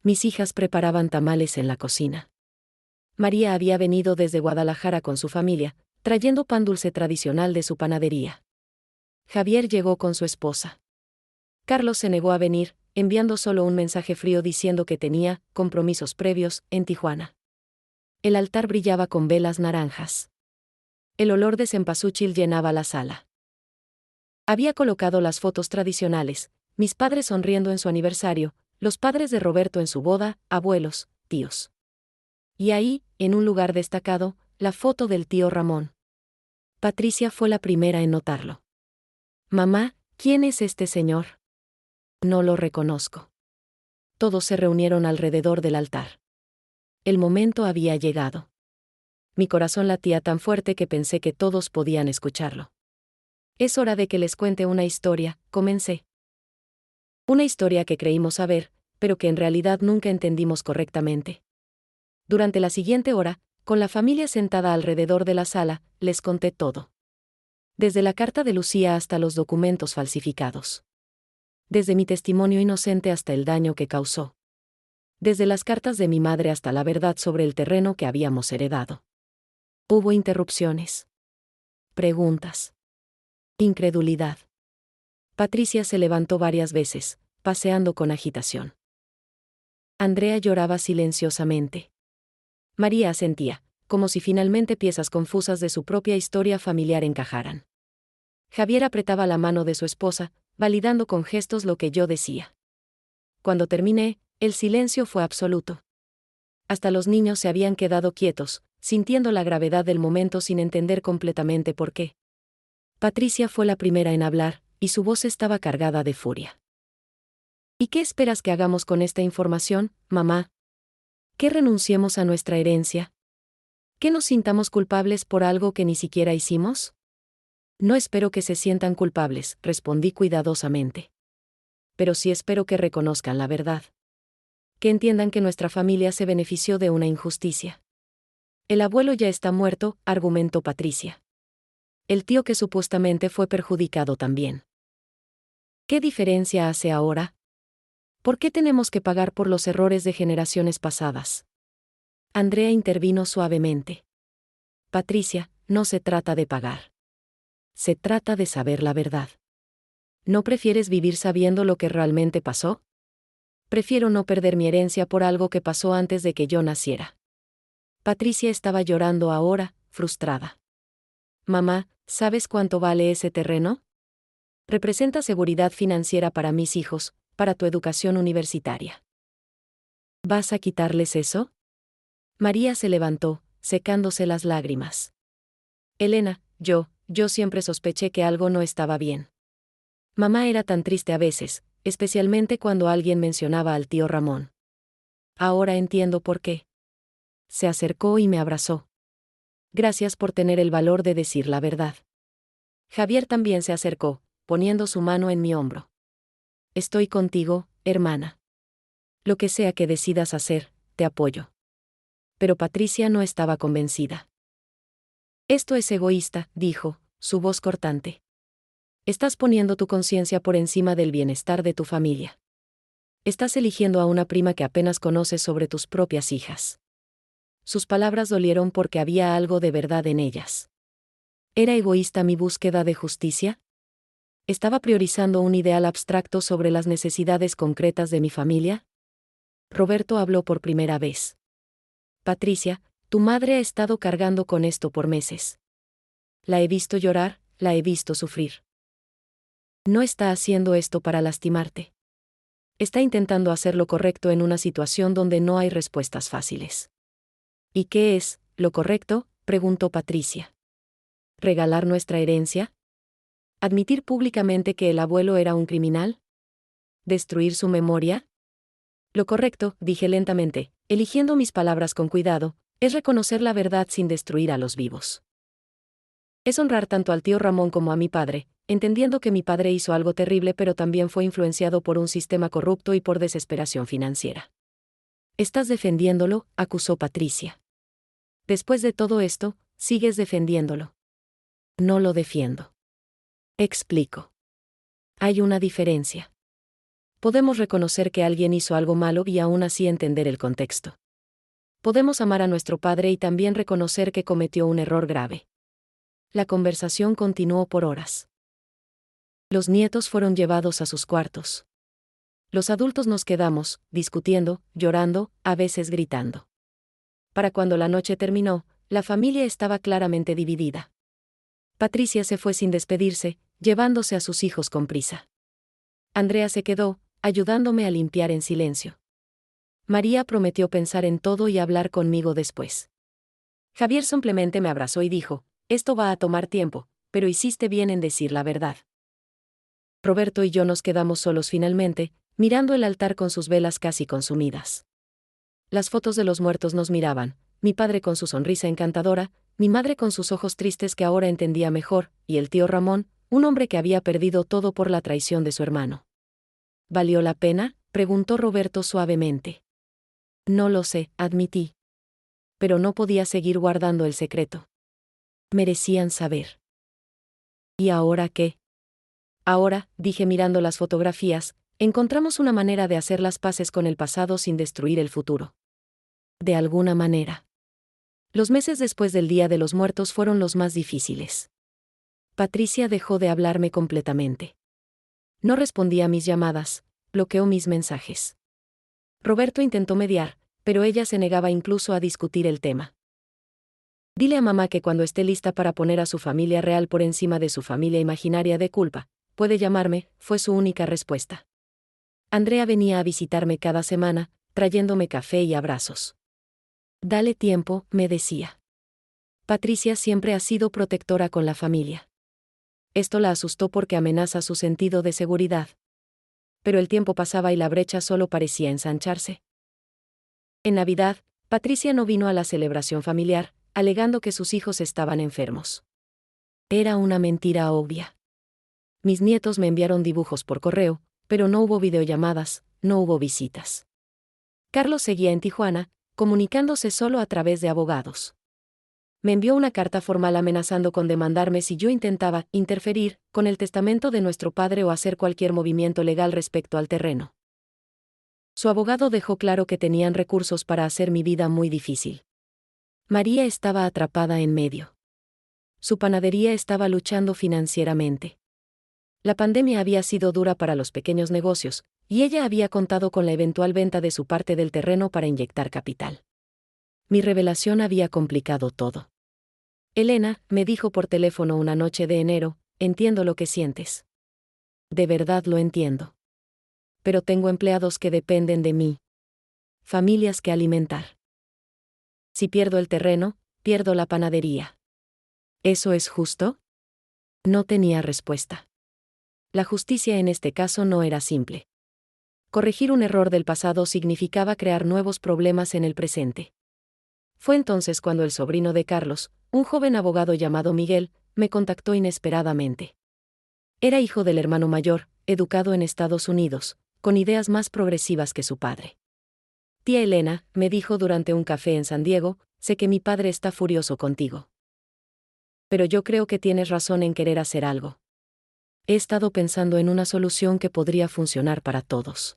Mis hijas preparaban tamales en la cocina. María había venido desde Guadalajara con su familia, trayendo pan dulce tradicional de su panadería. Javier llegó con su esposa. Carlos se negó a venir, enviando solo un mensaje frío diciendo que tenía compromisos previos en Tijuana. El altar brillaba con velas naranjas. El olor de cempasúchil llenaba la sala. Había colocado las fotos tradicionales, mis padres sonriendo en su aniversario, los padres de Roberto en su boda, abuelos, tíos. Y ahí, en un lugar destacado, la foto del tío Ramón. Patricia fue la primera en notarlo. Mamá, ¿quién es este señor? No lo reconozco. Todos se reunieron alrededor del altar. El momento había llegado. Mi corazón latía tan fuerte que pensé que todos podían escucharlo. Es hora de que les cuente una historia, comencé. Una historia que creímos saber, pero que en realidad nunca entendimos correctamente. Durante la siguiente hora, con la familia sentada alrededor de la sala, les conté todo. Desde la carta de Lucía hasta los documentos falsificados. Desde mi testimonio inocente hasta el daño que causó. Desde las cartas de mi madre hasta la verdad sobre el terreno que habíamos heredado. Hubo interrupciones. Preguntas. Incredulidad. Patricia se levantó varias veces, paseando con agitación. Andrea lloraba silenciosamente. María asentía, como si finalmente piezas confusas de su propia historia familiar encajaran. Javier apretaba la mano de su esposa, validando con gestos lo que yo decía. Cuando terminé, el silencio fue absoluto. Hasta los niños se habían quedado quietos, sintiendo la gravedad del momento sin entender completamente por qué. Patricia fue la primera en hablar, y su voz estaba cargada de furia. ¿Y qué esperas que hagamos con esta información, mamá? ¿Que renunciemos a nuestra herencia? ¿Que nos sintamos culpables por algo que ni siquiera hicimos? No espero que se sientan culpables, respondí cuidadosamente. Pero sí espero que reconozcan la verdad. Que entiendan que nuestra familia se benefició de una injusticia. El abuelo ya está muerto, argumentó Patricia. El tío que supuestamente fue perjudicado también. ¿Qué diferencia hace ahora? ¿Por qué tenemos que pagar por los errores de generaciones pasadas? Andrea intervino suavemente. Patricia, no se trata de pagar. Se trata de saber la verdad. ¿No prefieres vivir sabiendo lo que realmente pasó? Prefiero no perder mi herencia por algo que pasó antes de que yo naciera. Patricia estaba llorando ahora, frustrada. Mamá, ¿sabes cuánto vale ese terreno? Representa seguridad financiera para mis hijos, para tu educación universitaria. ¿Vas a quitarles eso? María se levantó, secándose las lágrimas. Elena, yo siempre sospeché que algo no estaba bien. Mamá era tan triste a veces, especialmente cuando alguien mencionaba al tío Ramón. Ahora entiendo por qué. Se acercó y me abrazó. Gracias por tener el valor de decir la verdad. Javier también se acercó, poniendo su mano en mi hombro. Estoy contigo, hermana. Lo que sea que decidas hacer, te apoyo. Pero Patricia no estaba convencida. Esto es egoísta, dijo, su voz cortante. Estás poniendo tu conciencia por encima del bienestar de tu familia. Estás eligiendo a una prima que apenas conoces sobre tus propias hijas. Sus palabras dolieron porque había algo de verdad en ellas. ¿Era egoísta mi búsqueda de justicia? ¿Estaba priorizando un ideal abstracto sobre las necesidades concretas de mi familia? Roberto habló por primera vez. Patricia, tu madre ha estado cargando con esto por meses. La he visto llorar, la he visto sufrir. No está haciendo esto para lastimarte. Está intentando hacer lo correcto en una situación donde no hay respuestas fáciles. ¿Y qué es lo correcto?, preguntó Patricia. ¿Regalar nuestra herencia? ¿Admitir públicamente que el abuelo era un criminal? ¿Destruir su memoria? Lo correcto, dije lentamente, eligiendo mis palabras con cuidado, es reconocer la verdad sin destruir a los vivos. Es honrar tanto al tío Ramón como a mi padre, entendiendo que mi padre hizo algo terrible pero también fue influenciado por un sistema corrupto y por desesperación financiera. ¿Estás defendiéndolo?, acusó Patricia. Después de todo esto, sigues defendiéndolo. No lo defiendo. Explico. Hay una diferencia. Podemos reconocer que alguien hizo algo malo y aún así entender el contexto. Podemos amar a nuestro padre y también reconocer que cometió un error grave. La conversación continuó por horas. Los nietos fueron llevados a sus cuartos. Los adultos nos quedamos, discutiendo, llorando, a veces gritando. Para cuando la noche terminó, la familia estaba claramente dividida. Patricia se fue sin despedirse, llevándose a sus hijos con prisa. Andrea se quedó, ayudándome a limpiar en silencio. María prometió pensar en todo y hablar conmigo después. Javier simplemente me abrazó y dijo, esto va a tomar tiempo, pero hiciste bien en decir la verdad. Roberto y yo nos quedamos solos finalmente, mirando el altar con sus velas casi consumidas. Las fotos de los muertos nos miraban, mi padre con su sonrisa encantadora, mi madre con sus ojos tristes que ahora entendía mejor, y el tío Ramón, un hombre que había perdido todo por la traición de su hermano. ¿Valió la pena?, preguntó Roberto suavemente. No lo sé, admití. Pero no podía seguir guardando el secreto. Merecían saber. ¿Y ahora qué? Ahora, dije mirando las fotografías, encontramos una manera de hacer las paces con el pasado sin destruir el futuro. De alguna manera. Los meses después del Día de los Muertos fueron los más difíciles. Patricia dejó de hablarme completamente. No respondía a mis llamadas, bloqueó mis mensajes. Roberto intentó mediar, pero ella se negaba incluso a discutir el tema. Dile a mamá que cuando esté lista para poner a su familia real por encima de su familia imaginaria de culpa, puede llamarme, fue su única respuesta. Andrea venía a visitarme cada semana, trayéndome café y abrazos. Dale tiempo, me decía. Patricia siempre ha sido protectora con la familia. Esto la asustó porque amenaza su sentido de seguridad. Pero el tiempo pasaba y la brecha solo parecía ensancharse. En Navidad, Patricia no vino a la celebración familiar, alegando que sus hijos estaban enfermos. Era una mentira obvia. Mis nietos me enviaron dibujos por correo, pero no hubo videollamadas, no hubo visitas. Carlos seguía en Tijuana, comunicándose solo a través de abogados. Me envió una carta formal amenazando con demandarme si yo intentaba interferir con el testamento de nuestro padre o hacer cualquier movimiento legal respecto al terreno. Su abogado dejó claro que tenían recursos para hacer mi vida muy difícil. María estaba atrapada en medio. Su panadería estaba luchando financieramente. La pandemia había sido dura para los pequeños negocios, y ella había contado con la eventual venta de su parte del terreno para inyectar capital. Mi revelación había complicado todo. Elena, me dijo por teléfono una noche de enero, entiendo lo que sientes. De verdad lo entiendo. Pero tengo empleados que dependen de mí. Familias que alimentar. Si pierdo el terreno, pierdo la panadería. ¿Eso es justo? No tenía respuesta. La justicia en este caso no era simple. Corregir un error del pasado significaba crear nuevos problemas en el presente. Fue entonces cuando el sobrino de Carlos, un joven abogado llamado Miguel, me contactó inesperadamente. Era hijo del hermano mayor, educado en Estados Unidos, con ideas más progresivas que su padre. Tía Elena, me dijo durante un café en San Diego, sé que mi padre está furioso contigo. Pero yo creo que tienes razón en querer hacer algo. He estado pensando en una solución que podría funcionar para todos.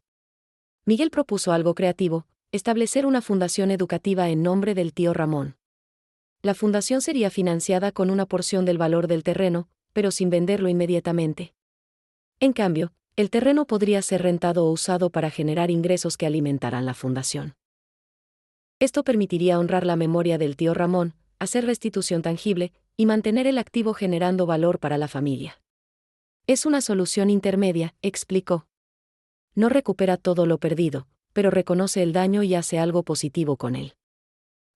Miguel propuso algo creativo, establecer una fundación educativa en nombre del tío Ramón. La fundación sería financiada con una porción del valor del terreno, pero sin venderlo inmediatamente. En cambio, el terreno podría ser rentado o usado para generar ingresos que alimentaran la fundación. Esto permitiría honrar la memoria del tío Ramón, hacer restitución tangible, y mantener el activo generando valor para la familia. Es una solución intermedia, explicó. No recupera todo lo perdido, pero reconoce el daño y hace algo positivo con él.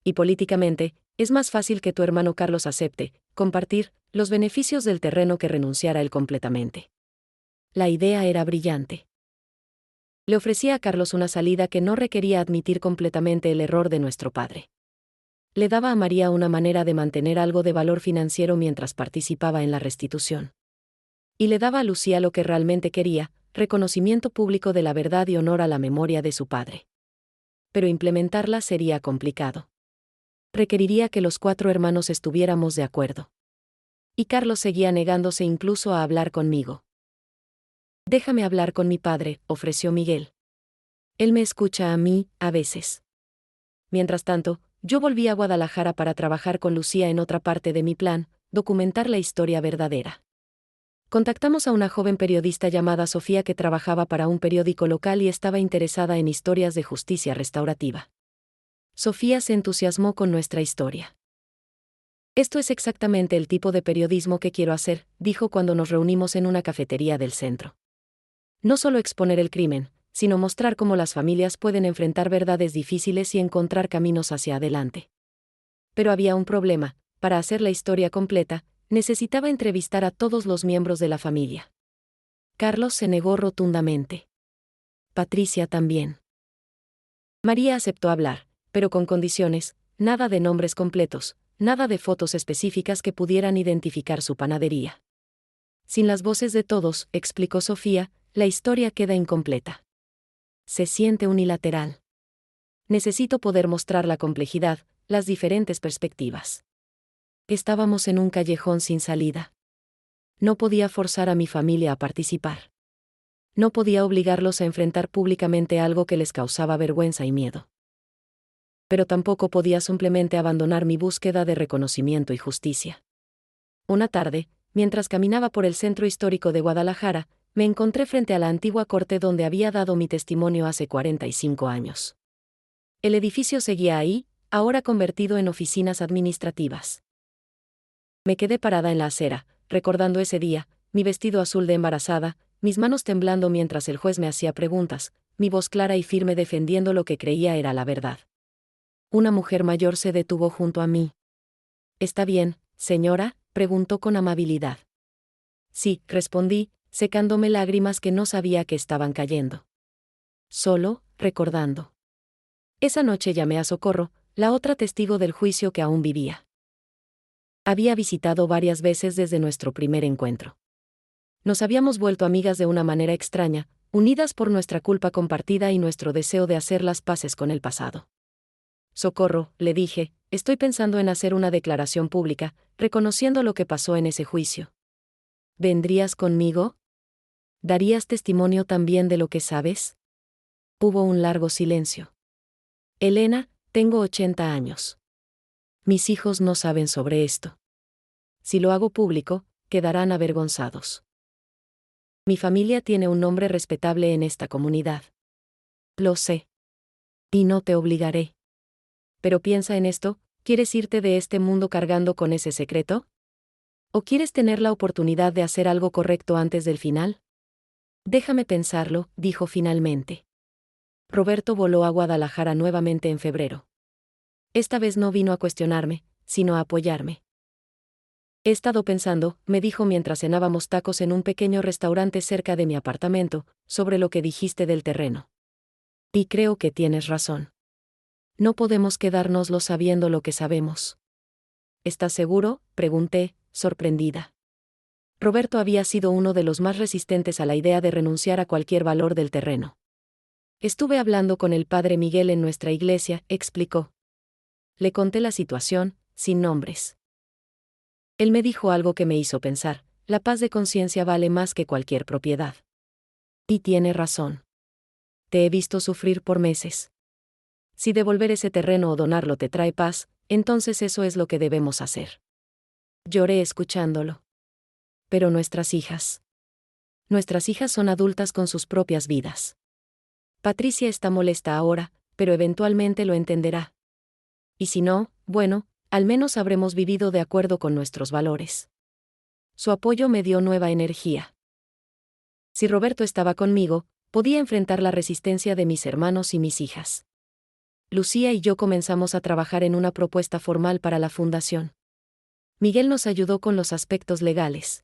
Y políticamente, es más fácil que tu hermano Carlos acepte compartir los beneficios del terreno que renunciar a él completamente. La idea era brillante. Le ofrecía a Carlos una salida que no requería admitir completamente el error de nuestro padre. Le daba a María una manera de mantener algo de valor financiero mientras participaba en la restitución. Y le daba a Lucía lo que realmente quería, reconocimiento público de la verdad y honor a la memoria de su padre. Pero implementarla sería complicado. Requeriría que los 4 hermanos estuviéramos de acuerdo. Y Carlos seguía negándose incluso a hablar conmigo. Déjame hablar con mi padre, ofreció Miguel. Él me escucha a mí, a veces. Mientras tanto, yo volví a Guadalajara para trabajar con Lucía en otra parte de mi plan, documentar la historia verdadera. Contactamos a una joven periodista llamada Sofía que trabajaba para un periódico local y estaba interesada en historias de justicia restaurativa. Sofía se entusiasmó con nuestra historia. Esto es exactamente el tipo de periodismo que quiero hacer, dijo cuando nos reunimos en una cafetería del centro. No solo exponer el crimen, sino mostrar cómo las familias pueden enfrentar verdades difíciles y encontrar caminos hacia adelante. Pero había un problema: para hacer la historia completa, necesitaba entrevistar a todos los miembros de la familia. Carlos se negó rotundamente. Patricia también. María aceptó hablar, pero con condiciones: nada de nombres completos, nada de fotos específicas que pudieran identificar su panadería. Sin las voces de todos, explicó Sofía, la historia queda incompleta. Se siente unilateral. Necesito poder mostrar la complejidad, las diferentes perspectivas. Estábamos en un callejón sin salida. No podía forzar a mi familia a participar. No podía obligarlos a enfrentar públicamente algo que les causaba vergüenza y miedo. Pero tampoco podía simplemente abandonar mi búsqueda de reconocimiento y justicia. Una tarde, mientras caminaba por el centro histórico de Guadalajara, me encontré frente a la antigua corte donde había dado mi testimonio hace 45 años. El edificio seguía ahí, ahora convertido en oficinas administrativas. Me quedé parada en la acera, recordando ese día, mi vestido azul de embarazada, mis manos temblando mientras el juez me hacía preguntas, mi voz clara y firme defendiendo lo que creía era la verdad. Una mujer mayor se detuvo junto a mí. ¿Está bien, señora?, preguntó con amabilidad. Sí, respondí, secándome lágrimas que no sabía que estaban cayendo. Solo, recordando. Esa noche llamé a Socorro, la otra testigo del juicio que aún vivía. Había visitado varias veces desde nuestro primer encuentro. Nos habíamos vuelto amigas de una manera extraña, unidas por nuestra culpa compartida y nuestro deseo de hacer las paces con el pasado. Socorro, le dije, estoy pensando en hacer una declaración pública, reconociendo lo que pasó en ese juicio. ¿Vendrías conmigo? ¿Darías testimonio también de lo que sabes? Hubo un largo silencio. Elena, tengo 80 años. Mis hijos no saben sobre esto. Si lo hago público, quedarán avergonzados. Mi familia tiene un nombre respetable en esta comunidad. Lo sé. Y no te obligaré. Pero piensa en esto, ¿quieres irte de este mundo cargando con ese secreto? ¿O quieres tener la oportunidad de hacer algo correcto antes del final? Déjame pensarlo, dijo finalmente. Roberto voló a Guadalajara nuevamente en febrero. Esta vez no vino a cuestionarme, sino a apoyarme. He estado pensando, me dijo mientras cenábamos tacos en un pequeño restaurante cerca de mi apartamento, sobre lo que dijiste del terreno. Y creo que tienes razón. No podemos quedárnoslo sabiendo lo que sabemos. ¿Estás seguro?, pregunté, sorprendida. Roberto había sido uno de los más resistentes a la idea de renunciar a cualquier valor del terreno. Estuve hablando con el padre Miguel en nuestra iglesia, explicó. Le conté la situación, sin nombres. Él me dijo algo que me hizo pensar, la paz de conciencia vale más que cualquier propiedad. Y tiene razón. Te he visto sufrir por meses. Si devolver ese terreno o donarlo te trae paz, entonces eso es lo que debemos hacer. Lloré escuchándolo. Pero nuestras hijas. Nuestras hijas son adultas con sus propias vidas. Patricia está molesta ahora, pero eventualmente lo entenderá. Y si no, bueno, al menos habremos vivido de acuerdo con nuestros valores. Su apoyo me dio nueva energía. Si Roberto estaba conmigo, podía enfrentar la resistencia de mis hermanos y mis hijas. Lucía y yo comenzamos a trabajar en una propuesta formal para la fundación. Miguel nos ayudó con los aspectos legales.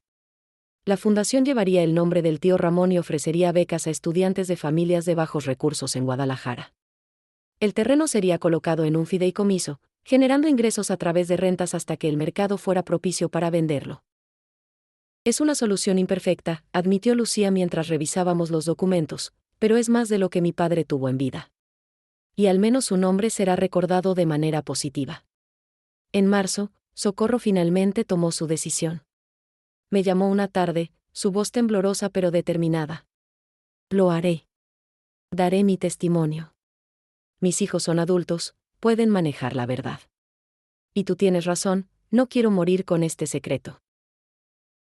La fundación llevaría el nombre del tío Ramón y ofrecería becas a estudiantes de familias de bajos recursos en Guadalajara. El terreno sería colocado en un fideicomiso, generando ingresos a través de rentas hasta que el mercado fuera propicio para venderlo. Es una solución imperfecta, admitió Lucía mientras revisábamos los documentos, pero es más de lo que mi padre tuvo en vida. Y al menos su nombre será recordado de manera positiva. En marzo, Socorro finalmente tomó su decisión. Me llamó una tarde, su voz temblorosa pero determinada. Lo haré. Daré mi testimonio. Mis hijos son adultos, pueden manejar la verdad. Y tú tienes razón, no quiero morir con este secreto.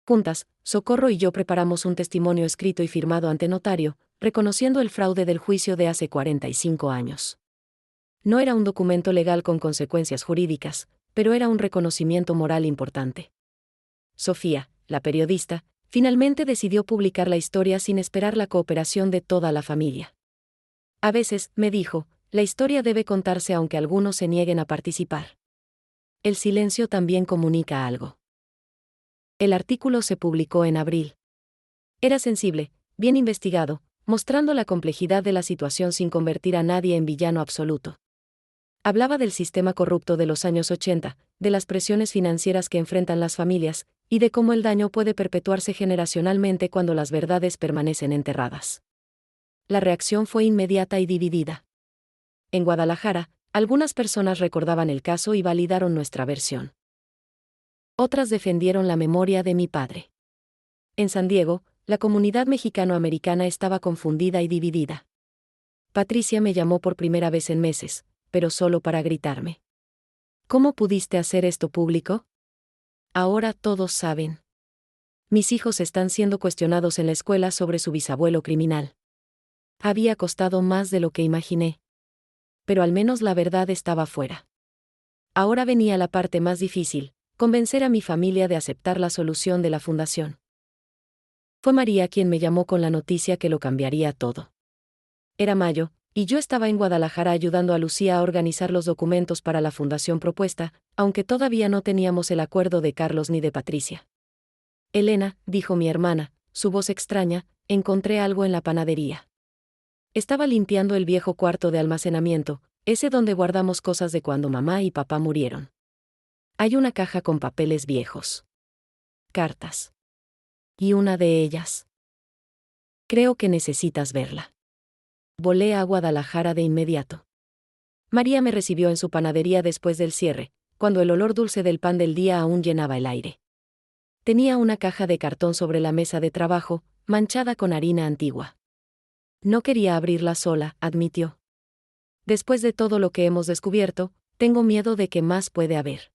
Juntas, Socorro y yo preparamos un testimonio escrito y firmado ante notario, reconociendo el fraude del juicio de hace 45 años. No era un documento legal con consecuencias jurídicas, pero era un reconocimiento moral importante. Sofía, la periodista, finalmente decidió publicar la historia sin esperar la cooperación de toda la familia. A veces, me dijo, la historia debe contarse aunque algunos se nieguen a participar. El silencio también comunica algo. El artículo se publicó en abril. Era sensible, bien investigado, mostrando la complejidad de la situación sin convertir a nadie en villano absoluto. Hablaba del sistema corrupto de los años 80, de las presiones financieras que enfrentan las familias, y de cómo el daño puede perpetuarse generacionalmente cuando las verdades permanecen enterradas. La reacción fue inmediata y dividida. En Guadalajara, algunas personas recordaban el caso y validaron nuestra versión. Otras defendieron la memoria de mi padre. En San Diego, la comunidad mexicano-americana estaba confundida y dividida. Patricia me llamó por primera vez en meses, pero solo para gritarme. ¿Cómo pudiste hacer esto público? Ahora todos saben. Mis hijos están siendo cuestionados en la escuela sobre su bisabuelo criminal. Había costado más de lo que imaginé. Pero al menos la verdad estaba fuera. Ahora venía la parte más difícil, convencer a mi familia de aceptar la solución de la fundación. Fue María quien me llamó con la noticia que lo cambiaría todo. Era mayo, y yo estaba en Guadalajara ayudando a Lucía a organizar los documentos para la fundación propuesta, aunque todavía no teníamos el acuerdo de Carlos ni de Patricia. Elena, dijo mi hermana, su voz extraña, encontré algo en la panadería. Estaba limpiando el viejo cuarto de almacenamiento, ese donde guardamos cosas de cuando mamá y papá murieron. Hay una caja con papeles viejos. Cartas. Y una de ellas. Creo que necesitas verla. Volé a Guadalajara de inmediato. María me recibió en su panadería después del cierre, cuando el olor dulce del pan del día aún llenaba el aire. Tenía una caja de cartón sobre la mesa de trabajo, manchada con harina antigua. No quería abrirla sola, admitió. Después de todo lo que hemos descubierto, tengo miedo de que más puede haber.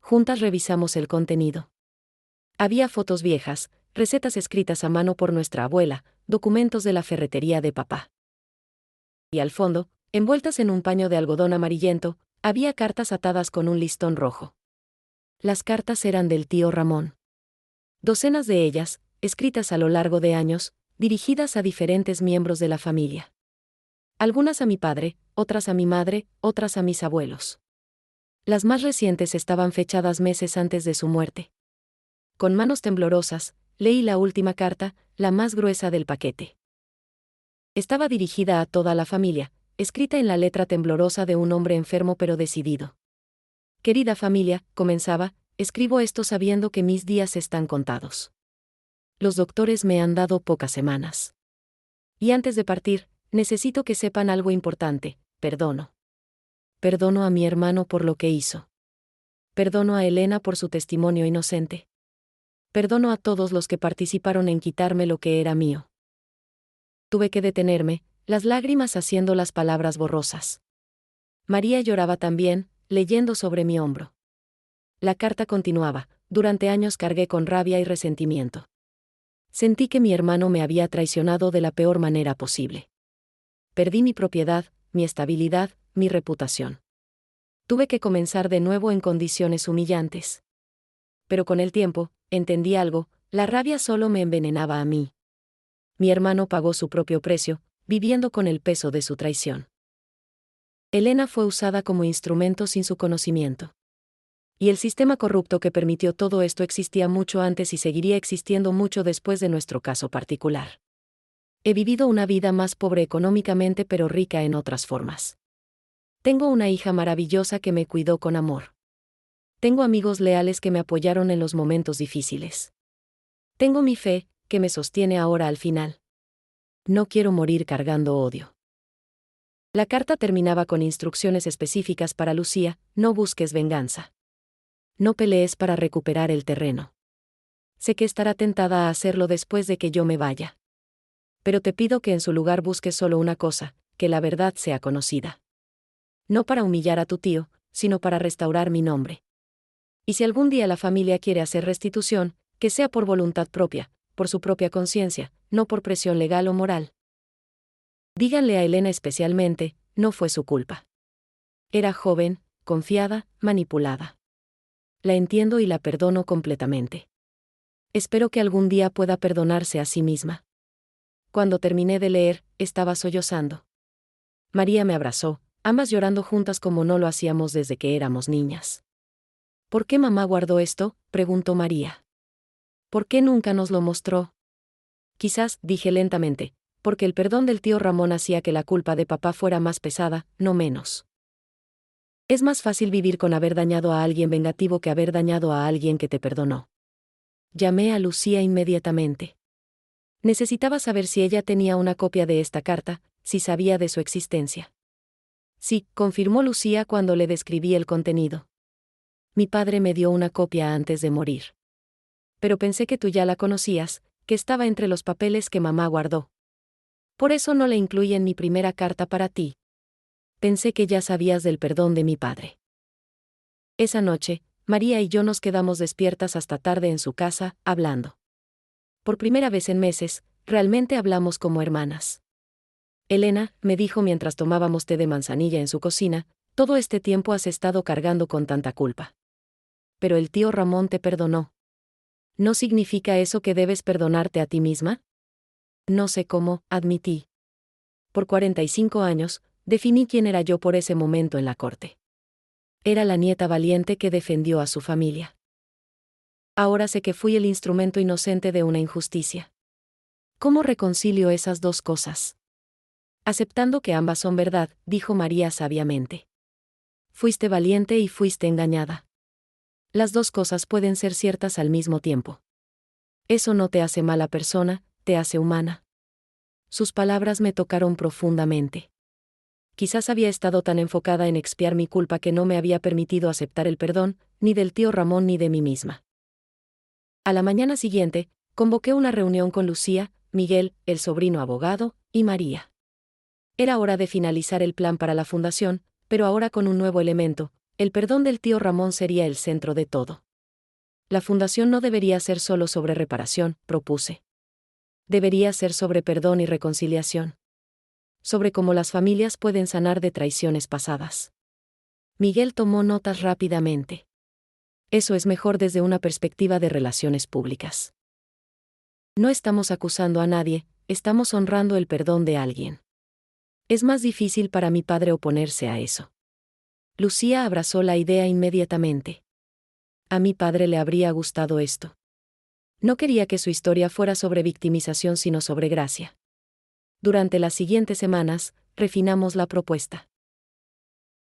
Juntas revisamos el contenido. Había fotos viejas, recetas escritas a mano por nuestra abuela, documentos de la ferretería de papá. Y al fondo, envueltas en un paño de algodón amarillento, había cartas atadas con un listón rojo. Las cartas eran del tío Ramón. Docenas de ellas, escritas a lo largo de años, dirigidas a diferentes miembros de la familia. Algunas a mi padre, otras a mi madre, otras a mis abuelos. Las más recientes estaban fechadas meses antes de su muerte. Con manos temblorosas, leí la última carta, la más gruesa del paquete. Estaba dirigida a toda la familia, escrita en la letra temblorosa de un hombre enfermo pero decidido. Querida familia, comenzaba, escribo esto sabiendo que mis días están contados. Los doctores me han dado pocas semanas. Y antes de partir, necesito que sepan algo importante, perdono. Perdono a mi hermano por lo que hizo. Perdono a Elena por su testimonio inocente. Perdono a todos los que participaron en quitarme lo que era mío. Tuve que detenerme, las lágrimas haciendo las palabras borrosas. María lloraba también, leyendo sobre mi hombro. La carta continuaba, durante años cargué con rabia y resentimiento. Sentí que mi hermano me había traicionado de la peor manera posible. Perdí mi propiedad, mi estabilidad, mi reputación. Tuve que comenzar de nuevo en condiciones humillantes. Pero con el tiempo, entendí algo, la rabia solo me envenenaba a mí. Mi hermano pagó su propio precio, viviendo con el peso de su traición. Elena fue usada como instrumento sin su conocimiento. Y el sistema corrupto que permitió todo esto existía mucho antes y seguiría existiendo mucho después de nuestro caso particular. He vivido una vida más pobre económicamente pero rica en otras formas. Tengo una hija maravillosa que me cuidó con amor. Tengo amigos leales que me apoyaron en los momentos difíciles. Tengo mi fe, que me sostiene ahora al final. No quiero morir cargando odio. La carta terminaba con instrucciones específicas para Lucía: no busques venganza. No pelees para recuperar el terreno. Sé que estará tentada a hacerlo después de que yo me vaya. Pero te pido que en su lugar busques solo una cosa, que la verdad sea conocida. No para humillar a tu tío, sino para restaurar mi nombre. Y si algún día la familia quiere hacer restitución, que sea por voluntad propia, por su propia conciencia, no por presión legal o moral. Díganle a Elena especialmente, no fue su culpa. Era joven, confiada, manipulada. La entiendo y la perdono completamente. Espero que algún día pueda perdonarse a sí misma. Cuando terminé de leer, estaba sollozando. María me abrazó, ambas llorando juntas como no lo hacíamos desde que éramos niñas. ¿Por qué mamá guardó esto?, preguntó María. ¿Por qué nunca nos lo mostró? Quizás, dije lentamente, porque el perdón del tío Ramón hacía que la culpa de papá fuera más pesada, no menos. Es más fácil vivir con haber dañado a alguien vengativo que haber dañado a alguien que te perdonó. Llamé a Lucía inmediatamente. Necesitaba saber si ella tenía una copia de esta carta, si sabía de su existencia. Sí, confirmó Lucía cuando le describí el contenido. Mi padre me dio una copia antes de morir. Pero pensé que tú ya la conocías, que estaba entre los papeles que mamá guardó. Por eso no la incluí en mi primera carta para ti. Pensé que ya sabías del perdón de mi padre. Esa noche, María y yo nos quedamos despiertas hasta tarde en su casa, hablando. Por primera vez en meses, realmente hablamos como hermanas. Elena, me dijo mientras tomábamos té de manzanilla en su cocina, Todo este tiempo has estado cargando con tanta culpa. Pero el tío Ramón te perdonó. ¿No significa eso que debes perdonarte a ti misma? No sé cómo, admití. Por 45 años, definí quién era yo por ese momento en la corte. Era la nieta valiente que defendió a su familia. Ahora sé que fui el instrumento inocente de una injusticia. ¿Cómo reconcilio esas dos cosas? Aceptando que ambas son verdad, dijo María sabiamente. Fuiste valiente y fuiste engañada. Las dos cosas pueden ser ciertas al mismo tiempo. Eso no te hace mala persona, te hace humana. Sus palabras me tocaron profundamente. Quizás había estado tan enfocada en expiar mi culpa que no me había permitido aceptar el perdón, ni del tío Ramón ni de mí misma. A la mañana siguiente, convoqué una reunión con Lucía, Miguel, el sobrino abogado, y María. Era hora de finalizar el plan para la fundación, pero ahora con un nuevo elemento: el perdón del tío Ramón sería el centro de todo. La fundación no debería ser solo sobre reparación, propuse. Debería ser sobre perdón y reconciliación. Sobre cómo las familias pueden sanar de traiciones pasadas. Miguel tomó notas rápidamente. Eso es mejor desde una perspectiva de relaciones públicas. No estamos acusando a nadie, estamos honrando el perdón de alguien. Es más difícil para mi padre oponerse a eso. Lucía abrazó la idea inmediatamente. A mi padre le habría gustado esto. No quería que su historia fuera sobre victimización sino sobre gracia. Durante las siguientes semanas, refinamos la propuesta.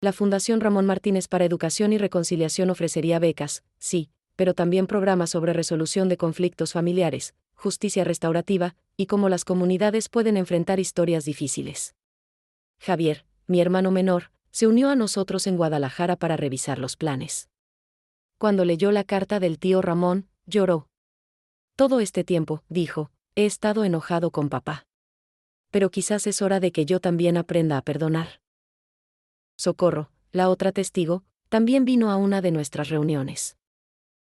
La Fundación Ramón Martínez para Educación y Reconciliación ofrecería becas, sí, pero también programas sobre resolución de conflictos familiares, justicia restaurativa, y cómo las comunidades pueden enfrentar historias difíciles. Javier, mi hermano menor, se unió a nosotros en Guadalajara para revisar los planes. Cuando leyó la carta del tío Ramón, lloró. Todo este tiempo, dijo, he estado enojado con papá. Pero quizás es hora de que yo también aprenda a perdonar. Socorro, la otra testigo, también vino a una de nuestras reuniones.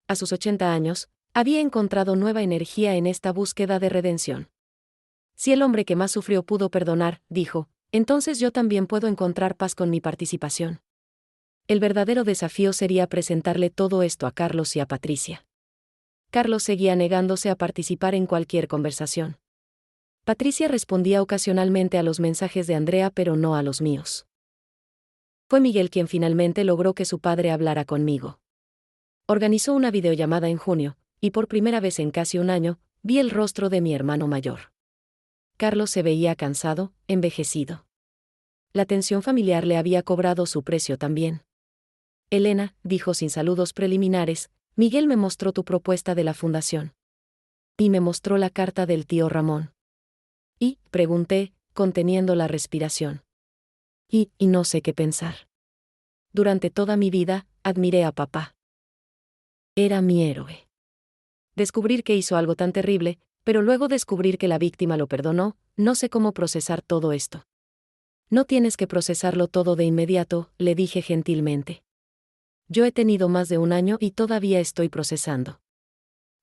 A sus 80 años, había encontrado nueva energía en esta búsqueda de redención. Si el hombre que más sufrió pudo perdonar, dijo, entonces yo también puedo encontrar paz con mi participación. El verdadero desafío sería presentarle todo esto a Carlos y a Patricia. Carlos seguía negándose a participar en cualquier conversación. Patricia respondía ocasionalmente a los mensajes de Andrea pero no a los míos. Fue Miguel quien finalmente logró que su padre hablara conmigo. Organizó una videollamada en junio, y por primera vez en casi un año, vi el rostro de mi hermano mayor. Carlos se veía cansado, envejecido. La tensión familiar le había cobrado su precio también. Elena, dijo sin saludos preliminares, Miguel me mostró tu propuesta de la fundación. Y me mostró la carta del tío Ramón. Y, pregunté, conteniendo la respiración. Y no sé qué pensar. Durante toda mi vida, admiré a papá. Era mi héroe. Descubrir que hizo algo tan terrible, pero luego descubrir que la víctima lo perdonó, no sé cómo procesar todo esto. No tienes que procesarlo todo de inmediato, le dije gentilmente. Yo he tenido más de un año y todavía estoy procesando.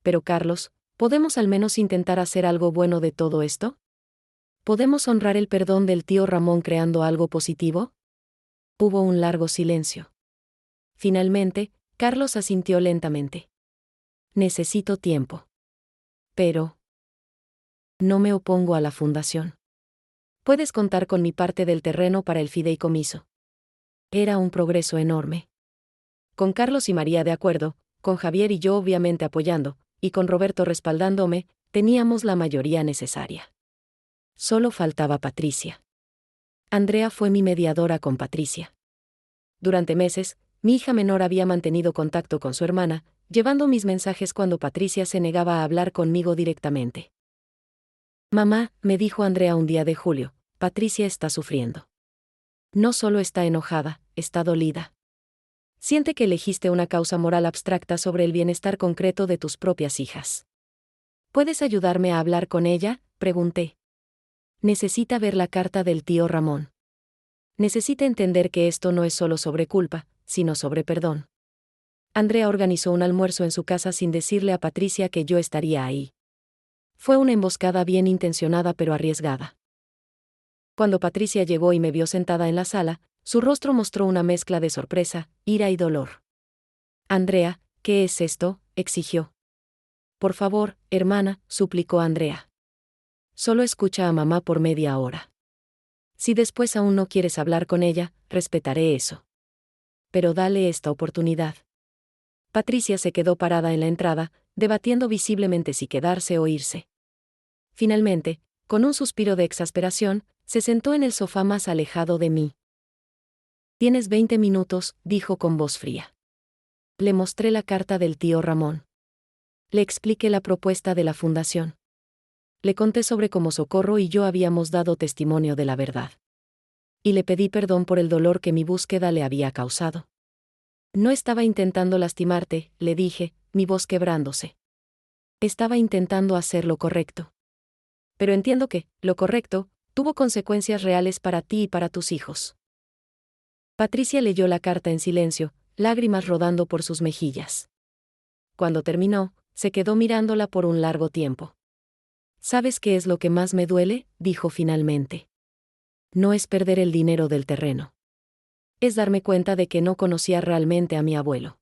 Pero Carlos, ¿podemos al menos intentar hacer algo bueno de todo esto? ¿Podemos honrar el perdón del tío Ramón creando algo positivo? Hubo un largo silencio. Finalmente, Carlos asintió lentamente. Necesito tiempo. Pero no me opongo a la fundación. Puedes contar con mi parte del terreno para el fideicomiso. Era un progreso enorme. Con Carlos y María de acuerdo, con Javier y yo obviamente apoyando, y con Roberto respaldándome, teníamos la mayoría necesaria. Solo faltaba Patricia. Andrea fue mi mediadora con Patricia. Durante meses, mi hija menor había mantenido contacto con su hermana, llevando mis mensajes cuando Patricia se negaba a hablar conmigo directamente. Mamá, me dijo Andrea un día de julio, Patricia está sufriendo. No solo está enojada, está dolida. Siente que elegiste una causa moral abstracta sobre el bienestar concreto de tus propias hijas. ¿Puedes ayudarme a hablar con ella?, pregunté. Necesita ver la carta del tío Ramón. Necesita entender que esto no es solo sobre culpa, sino sobre perdón. Andrea organizó un almuerzo en su casa sin decirle a Patricia que yo estaría ahí. Fue una emboscada bien intencionada pero arriesgada. Cuando Patricia llegó y me vio sentada en la sala, Su rostro mostró una mezcla de sorpresa, ira y dolor. Andrea, ¿qué es esto?, exigió. Por favor, hermana, suplicó Andrea. Solo escucha a mamá por media hora. Si después aún no quieres hablar con ella, respetaré eso. Pero dale esta oportunidad. Patricia se quedó parada en la entrada, debatiendo visiblemente si quedarse o irse. Finalmente, con un suspiro de exasperación, se sentó en el sofá más alejado de mí. Tienes 20 minutos, dijo con voz fría. Le mostré la carta del tío Ramón. Le expliqué la propuesta de la fundación. Le conté sobre cómo Socorro y yo habíamos dado testimonio de la verdad. Y le pedí perdón por el dolor que mi búsqueda le había causado. No estaba intentando lastimarte, le dije, mi voz quebrándose. Estaba intentando hacer lo correcto. Pero entiendo que, lo correcto, tuvo consecuencias reales para ti y para tus hijos. Patricia leyó la carta en silencio, lágrimas rodando por sus mejillas. Cuando terminó, se quedó mirándola por un largo tiempo. ¿Sabes qué es lo que más me duele?, dijo finalmente. No es perder el dinero del terreno. Es darme cuenta de que no conocía realmente a mi abuelo.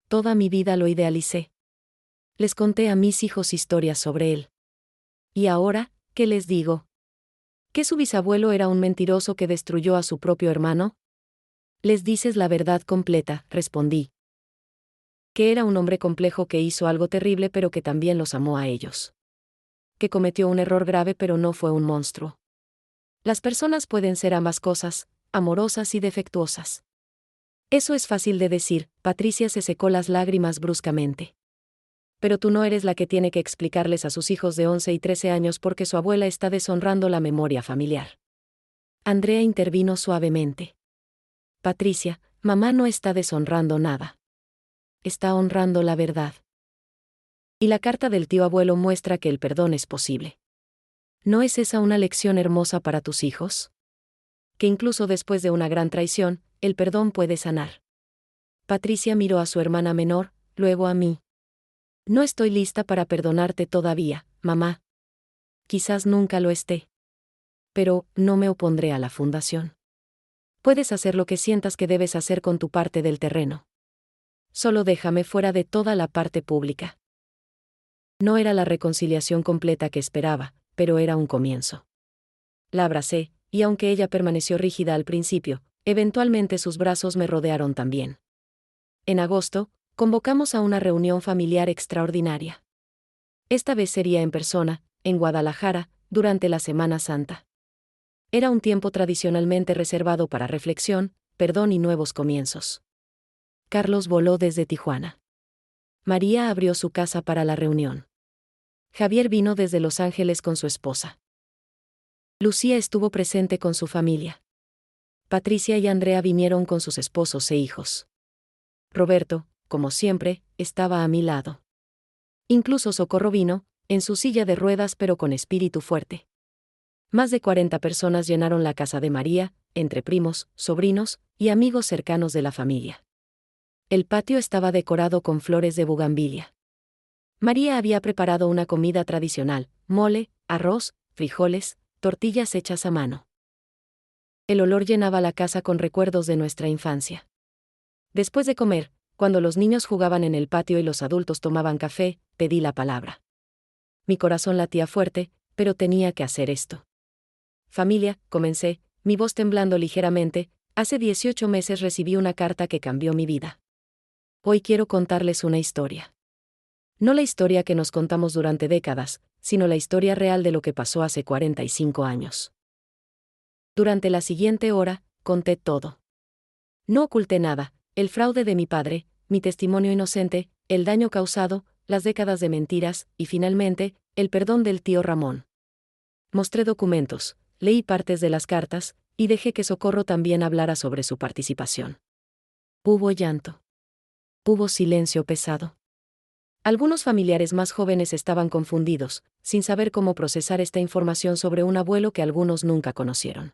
Toda mi vida lo idealicé. Les conté a mis hijos historias sobre él. ¿Y ahora, qué les digo? ¿Que su bisabuelo era un mentiroso que destruyó a su propio hermano? Les dices la verdad completa, respondí. Que era un hombre complejo que hizo algo terrible pero que también los amó a ellos. Que cometió un error grave pero no fue un monstruo. Las personas pueden ser ambas cosas, amorosas y defectuosas. Eso es fácil de decir, Patricia se secó las lágrimas bruscamente. Pero tú no eres la que tiene que explicarles a sus hijos de 11 y 13 años por qué su abuela está deshonrando la memoria familiar. Andrea intervino suavemente. Patricia, mamá no está deshonrando nada. Está honrando la verdad. Y la carta del tío abuelo muestra que el perdón es posible. ¿No es esa una lección hermosa para tus hijos? Que incluso después de una gran traición, el perdón puede sanar. Patricia miró a su hermana menor, luego a mí. No estoy lista para perdonarte todavía, mamá. Quizás nunca lo esté. Pero, no me opondré a la fundación. Puedes hacer lo que sientas que debes hacer con tu parte del terreno. Solo déjame fuera de toda la parte pública. No era la reconciliación completa que esperaba, pero era un comienzo. La abracé, y aunque ella permaneció rígida al principio, eventualmente sus brazos me rodearon también. En agosto, convocamos a una reunión familiar extraordinaria. Esta vez sería en persona, en Guadalajara, durante la Semana Santa. Era un tiempo tradicionalmente reservado para reflexión, perdón y nuevos comienzos. Carlos voló desde Tijuana. María abrió su casa para la reunión. Javier vino desde Los Ángeles con su esposa. Lucía estuvo presente con su familia. Patricia y Andrea vinieron con sus esposos e hijos. Roberto, como siempre, estaba a mi lado. Incluso Socorro vino, en su silla de ruedas pero con espíritu fuerte. Más de 40 personas llenaron la casa de María, entre primos, sobrinos y amigos cercanos de la familia. El patio estaba decorado con flores de bugambilia. María había preparado una comida tradicional, mole, arroz, frijoles, tortillas hechas a mano. El olor llenaba la casa con recuerdos de nuestra infancia. Después de comer, cuando los niños jugaban en el patio y los adultos tomaban café, pedí la palabra. Mi corazón latía fuerte, pero tenía que hacer esto. Familia, comencé, mi voz temblando ligeramente, hace 18 meses recibí una carta que cambió mi vida. Hoy quiero contarles una historia. No la historia que nos contamos durante décadas, sino la historia real de lo que pasó hace 45 años. Durante la siguiente hora, conté todo. No oculté nada, el fraude de mi padre, mi testimonio inocente, el daño causado, las décadas de mentiras, y finalmente, el perdón del tío Ramón. Mostré documentos, leí partes de las cartas, y dejé que Socorro también hablara sobre su participación. Hubo llanto. Hubo silencio pesado. Algunos familiares más jóvenes estaban confundidos, sin saber cómo procesar esta información sobre un abuelo que algunos nunca conocieron.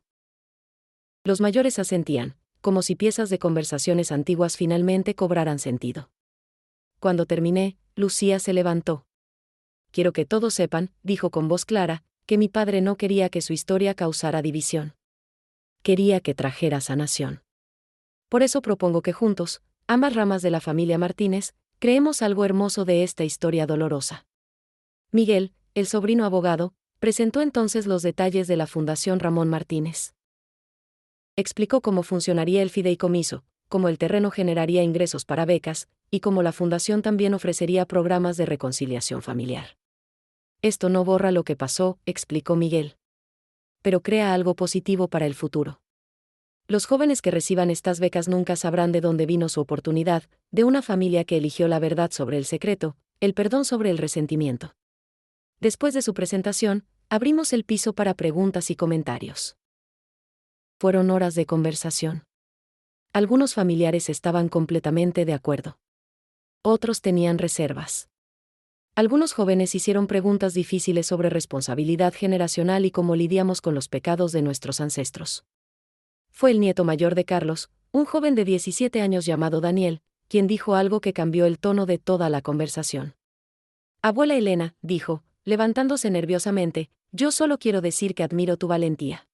Los mayores asentían, como si piezas de conversaciones antiguas finalmente cobraran sentido. Cuando terminé, Lucía se levantó. Quiero que todos sepan, dijo con voz clara, que mi padre no quería que su historia causara división. quería que trajera sanación. Por eso propongo que juntos, ambas ramas de la familia Martínez, creemos algo hermoso de esta historia dolorosa. Miguel, el sobrino abogado, presentó entonces los detalles de la Fundación Ramón Martínez. Explicó cómo funcionaría el fideicomiso, cómo el terreno generaría ingresos para becas, y cómo la fundación también ofrecería programas de reconciliación familiar. Esto no borra lo que pasó, explicó Miguel, pero crea algo positivo para el futuro. Los jóvenes que reciban estas becas nunca sabrán de dónde vino su oportunidad, de una familia que eligió la verdad sobre el secreto, el perdón sobre el resentimiento. Después de su presentación, abrimos el piso para preguntas y comentarios. Fueron horas de conversación. Algunos familiares estaban completamente de acuerdo. Otros tenían reservas. Algunos jóvenes hicieron preguntas difíciles sobre responsabilidad generacional y cómo lidiamos con los pecados de nuestros ancestros. Fue el nieto mayor de Carlos, un joven de 17 años llamado Daniel, quien dijo algo que cambió el tono de toda la conversación. Abuela Elena, dijo, levantándose nerviosamente, yo solo quiero decir que admiro tu valentía.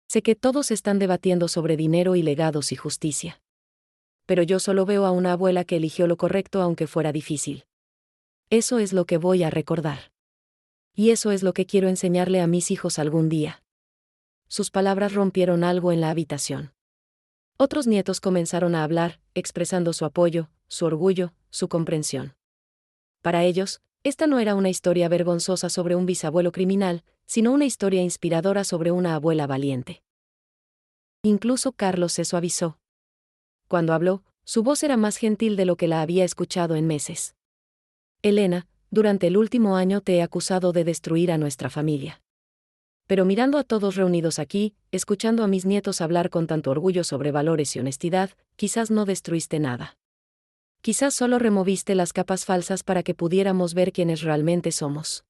Sé que todos están debatiendo sobre dinero y legados y justicia. Pero yo solo veo a una abuela que eligió lo correcto aunque fuera difícil. Eso es lo que voy a recordar. Y eso es lo que quiero enseñarle a mis hijos algún día. Sus palabras rompieron algo en la habitación. Otros nietos comenzaron a hablar, expresando su apoyo, su orgullo, su comprensión. Para ellos, esta no era una historia vergonzosa sobre un bisabuelo criminal, sino una historia inspiradora sobre una abuela valiente. Incluso Carlos se suavizó. Cuando habló, su voz era más gentil de lo que la había escuchado en meses. Elena, durante el último año te he acusado de destruir a nuestra familia. Pero mirando a todos reunidos aquí, escuchando a mis nietos hablar con tanto orgullo sobre valores y honestidad, quizás no destruiste nada. Quizás solo removiste las capas falsas para que pudiéramos ver quiénes realmente somos.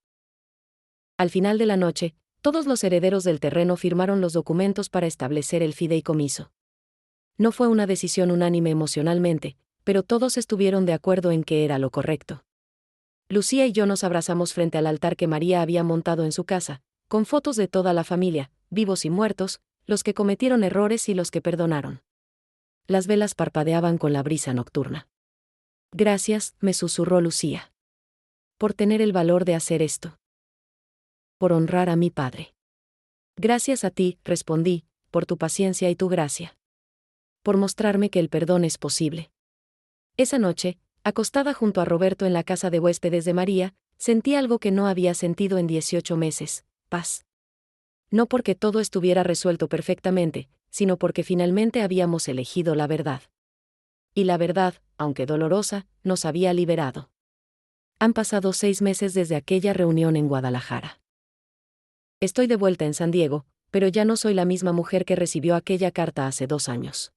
Al final de la noche, todos los herederos del terreno firmaron los documentos para establecer el fideicomiso. No fue una decisión unánime emocionalmente, pero todos estuvieron de acuerdo en que era lo correcto. Lucía y yo nos abrazamos frente al altar que María había montado en su casa, con fotos de toda la familia, vivos y muertos, los que cometieron errores y los que perdonaron. Las velas parpadeaban con la brisa nocturna. Gracias, me susurró Lucía. Por tener el valor de hacer esto. Por honrar a mi padre. Gracias a ti, respondí, por tu paciencia y tu gracia. Por mostrarme que el perdón es posible. Esa noche, acostada junto a Roberto en la casa de huéspedes de María, sentí algo que no había sentido en 18 meses, paz. No porque todo estuviera resuelto perfectamente, sino porque finalmente habíamos elegido la verdad. Y la verdad, aunque dolorosa, nos había liberado. Han pasado 6 meses desde aquella reunión en Guadalajara. Estoy de vuelta en San Diego, pero ya no soy la misma mujer que recibió aquella carta hace 2 años.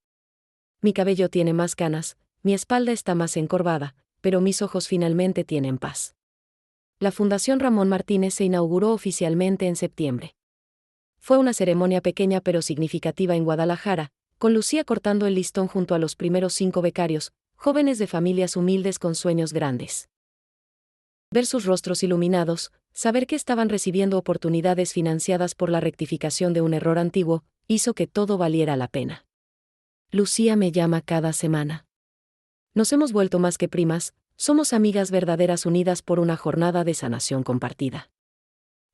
Mi cabello tiene más canas, mi espalda está más encorvada, pero mis ojos finalmente tienen paz. La Fundación Ramón Martínez se inauguró oficialmente en septiembre. Fue una ceremonia pequeña pero significativa en Guadalajara, con Lucía cortando el listón junto a los primeros 5 becarios, jóvenes de familias humildes con sueños grandes. Ver sus rostros iluminados, saber que estaban recibiendo oportunidades financiadas por la rectificación de un error antiguo, hizo que todo valiera la pena. Lucía me llama cada semana. Nos hemos vuelto más que primas, somos amigas verdaderas unidas por una jornada de sanación compartida.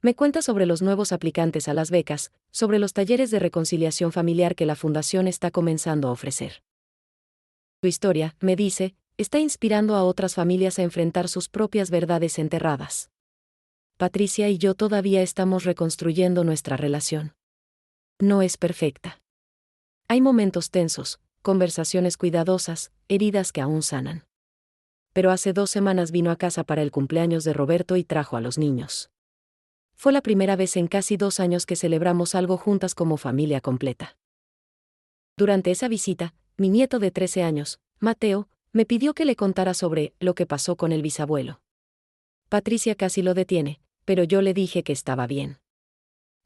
Me cuenta sobre los nuevos aplicantes a las becas, sobre los talleres de reconciliación familiar que la Fundación está comenzando a ofrecer. Tu historia, me dice, está inspirando a otras familias a enfrentar sus propias verdades enterradas. Patricia y yo todavía estamos reconstruyendo nuestra relación. No es perfecta. Hay momentos tensos, conversaciones cuidadosas, heridas que aún sanan. Pero hace 2 semanas vino a casa para el cumpleaños de Roberto y trajo a los niños. Fue la primera vez en casi 2 años que celebramos algo juntas como familia completa. Durante esa visita, mi nieto de 13 años, Mateo, me pidió que le contara sobre lo que pasó con el bisabuelo. Patricia casi lo detiene, pero yo le dije que estaba bien.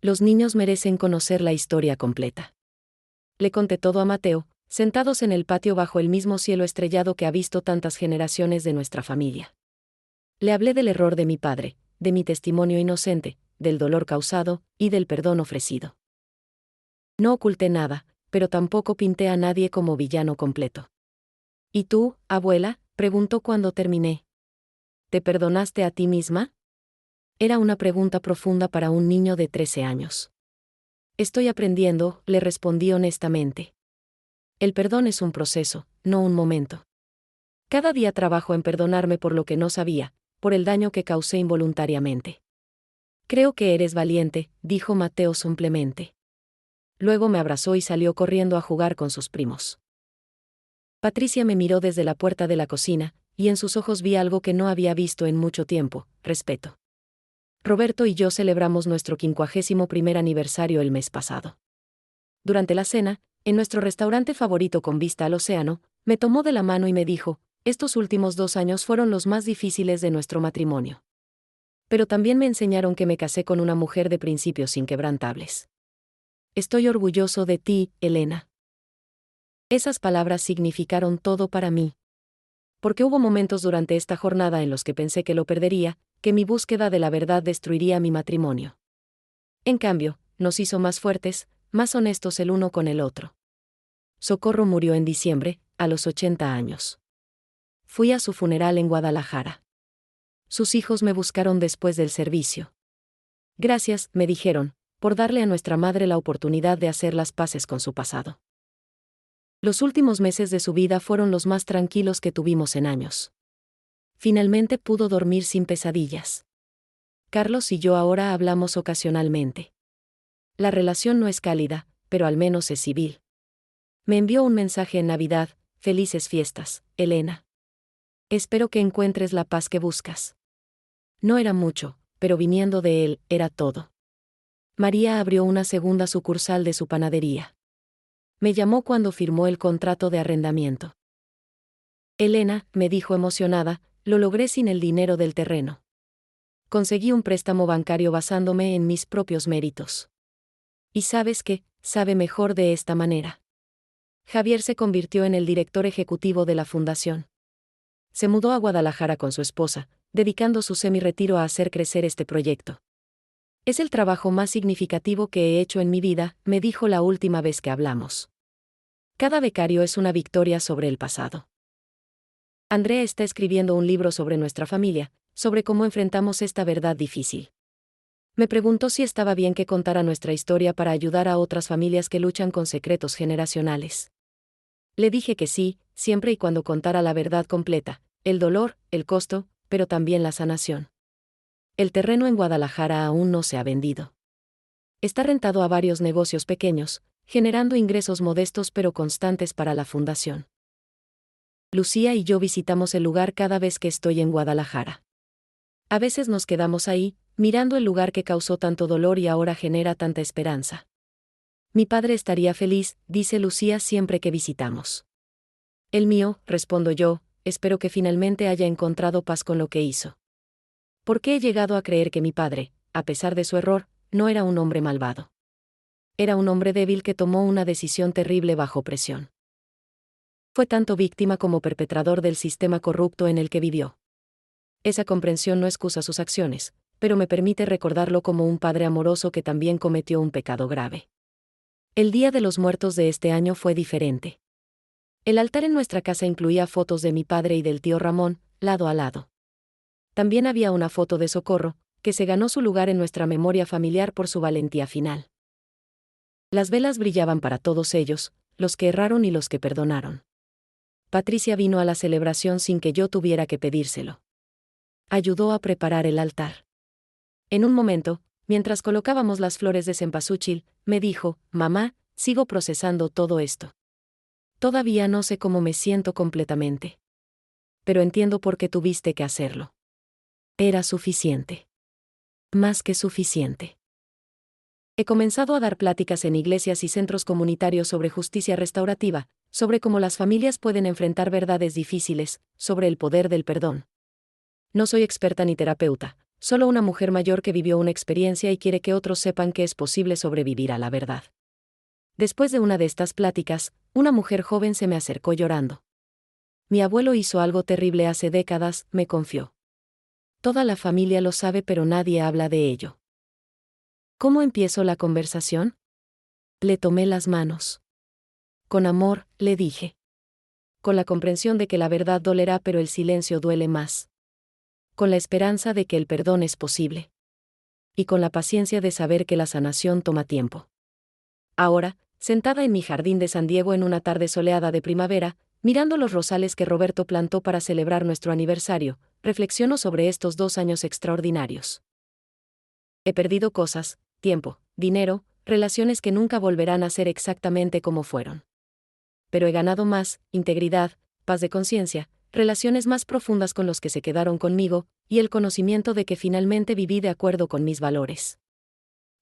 Los niños merecen conocer la historia completa. Le conté todo a Mateo, sentados en el patio bajo el mismo cielo estrellado que ha visto tantas generaciones de nuestra familia. Le hablé del error de mi padre, de mi testimonio inocente, del dolor causado, y del perdón ofrecido. No oculté nada, pero tampoco pinté a nadie como villano completo. ¿Y tú, abuela?, preguntó cuando terminé. ¿Te perdonaste a ti misma? Era una pregunta profunda para un niño de 13 años. Estoy aprendiendo, le respondí honestamente. El perdón es un proceso, no un momento. Cada día trabajo en perdonarme por lo que no sabía, por el daño que causé involuntariamente. Creo que eres valiente, dijo Mateo simplemente. Luego me abrazó y salió corriendo a jugar con sus primos. Patricia me miró desde la puerta de la cocina, y en sus ojos vi algo que no había visto en mucho tiempo: respeto. Roberto y yo celebramos nuestro 51º aniversario el mes pasado. Durante la cena, en nuestro restaurante favorito con vista al océano, me tomó de la mano y me dijo: estos últimos 2 años fueron los más difíciles de nuestro matrimonio. Pero también me enseñaron que me casé con una mujer de principios inquebrantables. Estoy orgulloso de ti, Elena. Esas palabras significaron todo para mí. Porque hubo momentos durante esta jornada en los que pensé que lo perdería, que mi búsqueda de la verdad destruiría mi matrimonio. En cambio, nos hizo más fuertes, más honestos el uno con el otro. Socorro murió en diciembre, a los 80 años. Fui a su funeral en Guadalajara. Sus hijos me buscaron después del servicio. Gracias, me dijeron, por darle a nuestra madre la oportunidad de hacer las paces con su pasado. Los últimos meses de su vida fueron los más tranquilos que tuvimos en años. Finalmente pudo dormir sin pesadillas. Carlos y yo ahora hablamos ocasionalmente. La relación no es cálida, pero al menos es civil. Me envió un mensaje en Navidad: felices fiestas, Elena. Espero que encuentres la paz que buscas. No era mucho, pero viniendo de él, era todo. María abrió una segunda sucursal de su panadería. Me llamó cuando firmó el contrato de arrendamiento. Elena, me dijo emocionada, lo logré sin el dinero del terreno. Conseguí un préstamo bancario basándome en mis propios méritos. ¿Y sabes qué? Sabe mejor de esta manera. Javier se convirtió en el director ejecutivo de la fundación. Se mudó a Guadalajara con su esposa, dedicando su semi-retiro a hacer crecer este proyecto. Es el trabajo más significativo que he hecho en mi vida, me dijo la última vez que hablamos. Cada becario es una victoria sobre el pasado. Andrea está escribiendo un libro sobre nuestra familia, sobre cómo enfrentamos esta verdad difícil. Me preguntó si estaba bien que contara nuestra historia para ayudar a otras familias que luchan con secretos generacionales. Le dije que sí, siempre y cuando contara la verdad completa, el dolor, el costo, pero también la sanación. El terreno en Guadalajara aún no se ha vendido. Está rentado a varios negocios pequeños, generando ingresos modestos pero constantes para la fundación. Lucía y yo visitamos el lugar cada vez que estoy en Guadalajara. A veces nos quedamos ahí, mirando el lugar que causó tanto dolor y ahora genera tanta esperanza. Mi padre estaría feliz, dice Lucía siempre que visitamos. El mío, respondo yo, espero que finalmente haya encontrado paz con lo que hizo. Porque he llegado a creer que mi padre, a pesar de su error, no era un hombre malvado. Era un hombre débil que tomó una decisión terrible bajo presión. Fue tanto víctima como perpetrador del sistema corrupto en el que vivió. Esa comprensión no excusa sus acciones, pero me permite recordarlo como un padre amoroso que también cometió un pecado grave. El Día de los Muertos de este año fue diferente. El altar en nuestra casa incluía fotos de mi padre y del tío Ramón, lado a lado. También había una foto de Socorro, que se ganó su lugar en nuestra memoria familiar por su valentía final. Las velas brillaban para todos ellos, los que erraron y los que perdonaron. Patricia vino a la celebración sin que yo tuviera que pedírselo. Ayudó a preparar el altar. En un momento, mientras colocábamos las flores de cempasúchil, me dijo: mamá, sigo procesando todo esto. Todavía no sé cómo me siento completamente. Pero entiendo por qué tuviste que hacerlo. Era suficiente. Más que suficiente. He comenzado a dar pláticas en iglesias y centros comunitarios sobre justicia restaurativa, sobre cómo las familias pueden enfrentar verdades difíciles, sobre el poder del perdón. No soy experta ni terapeuta, solo una mujer mayor que vivió una experiencia y quiere que otros sepan que es posible sobrevivir a la verdad. Después de una de estas pláticas, una mujer joven se me acercó llorando. Mi abuelo hizo algo terrible hace décadas, me confió. Toda la familia lo sabe pero nadie habla de ello. ¿Cómo empiezo la conversación? Le tomé las manos. Con amor, le dije. Con la comprensión de que la verdad dolerá pero el silencio duele más. Con la esperanza de que el perdón es posible. Y con la paciencia de saber que la sanación toma tiempo. Ahora, sentada en mi jardín de San Diego en una tarde soleada de primavera, mirando los rosales que Roberto plantó para celebrar nuestro aniversario, reflexiono sobre estos 2 años extraordinarios. He perdido cosas, tiempo, dinero, relaciones que nunca volverán a ser exactamente como fueron. Pero he ganado más, integridad, paz de conciencia, relaciones más profundas con los que se quedaron conmigo, y el conocimiento de que finalmente viví de acuerdo con mis valores.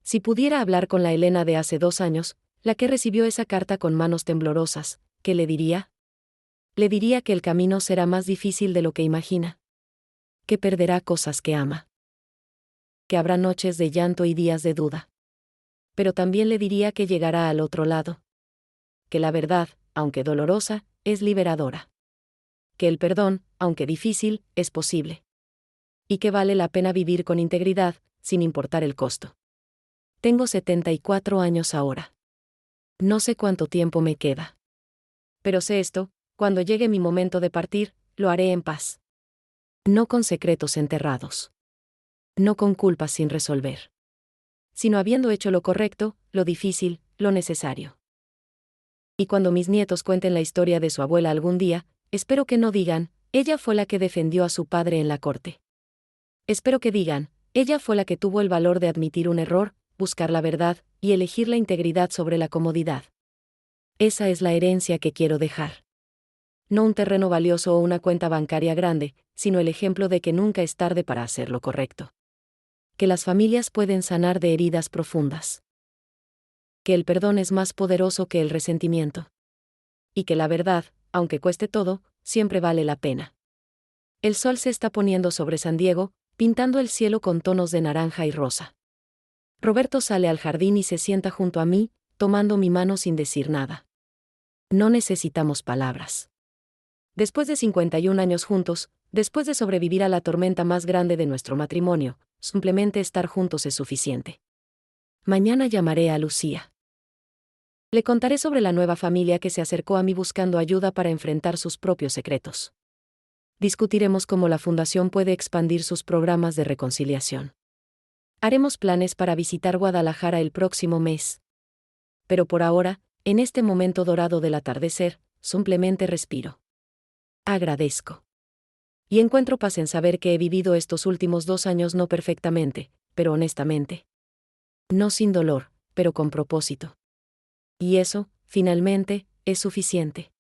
Si pudiera hablar con la Elena de hace 2 años, la que recibió esa carta con manos temblorosas, ¿qué le diría? Le diría que el camino será más difícil de lo que imagina. Que perderá cosas que ama. Que habrá noches de llanto y días de duda. Pero también le diría que llegará al otro lado. Que la verdad, aunque dolorosa, es liberadora. Que el perdón, aunque difícil, es posible. Y que vale la pena vivir con integridad, sin importar el costo. Tengo 74 años ahora. No sé cuánto tiempo me queda. Pero sé esto, cuando llegue mi momento de partir, lo haré en paz. No con secretos enterrados. No con culpas sin resolver. Sino habiendo hecho lo correcto, lo difícil, lo necesario. Y cuando mis nietos cuenten la historia de su abuela algún día, espero que no digan, ella fue la que defendió a su padre en la corte. Espero que digan, ella fue la que tuvo el valor de admitir un error, buscar la verdad, y elegir la integridad sobre la comodidad. Esa es la herencia que quiero dejar. No un terreno valioso o una cuenta bancaria grande, sino el ejemplo de que nunca es tarde para hacer lo correcto. Que las familias pueden sanar de heridas profundas. Que el perdón es más poderoso que el resentimiento. Y que la verdad, aunque cueste todo, siempre vale la pena. El sol se está poniendo sobre San Diego, pintando el cielo con tonos de naranja y rosa. Roberto sale al jardín y se sienta junto a mí, tomando mi mano sin decir nada. No necesitamos palabras. Después de 51 años juntos, después de sobrevivir a la tormenta más grande de nuestro matrimonio, simplemente estar juntos es suficiente. Mañana llamaré a Lucía. Le contaré sobre la nueva familia que se acercó a mí buscando ayuda para enfrentar sus propios secretos. Discutiremos cómo la Fundación puede expandir sus programas de reconciliación. Haremos planes para visitar Guadalajara el próximo mes. Pero por ahora, en este momento dorado del atardecer, simplemente respiro. Agradezco. Y encuentro paz en saber que he vivido estos últimos 2 años no perfectamente, pero honestamente. No sin dolor, pero con propósito. Y eso, finalmente, es suficiente.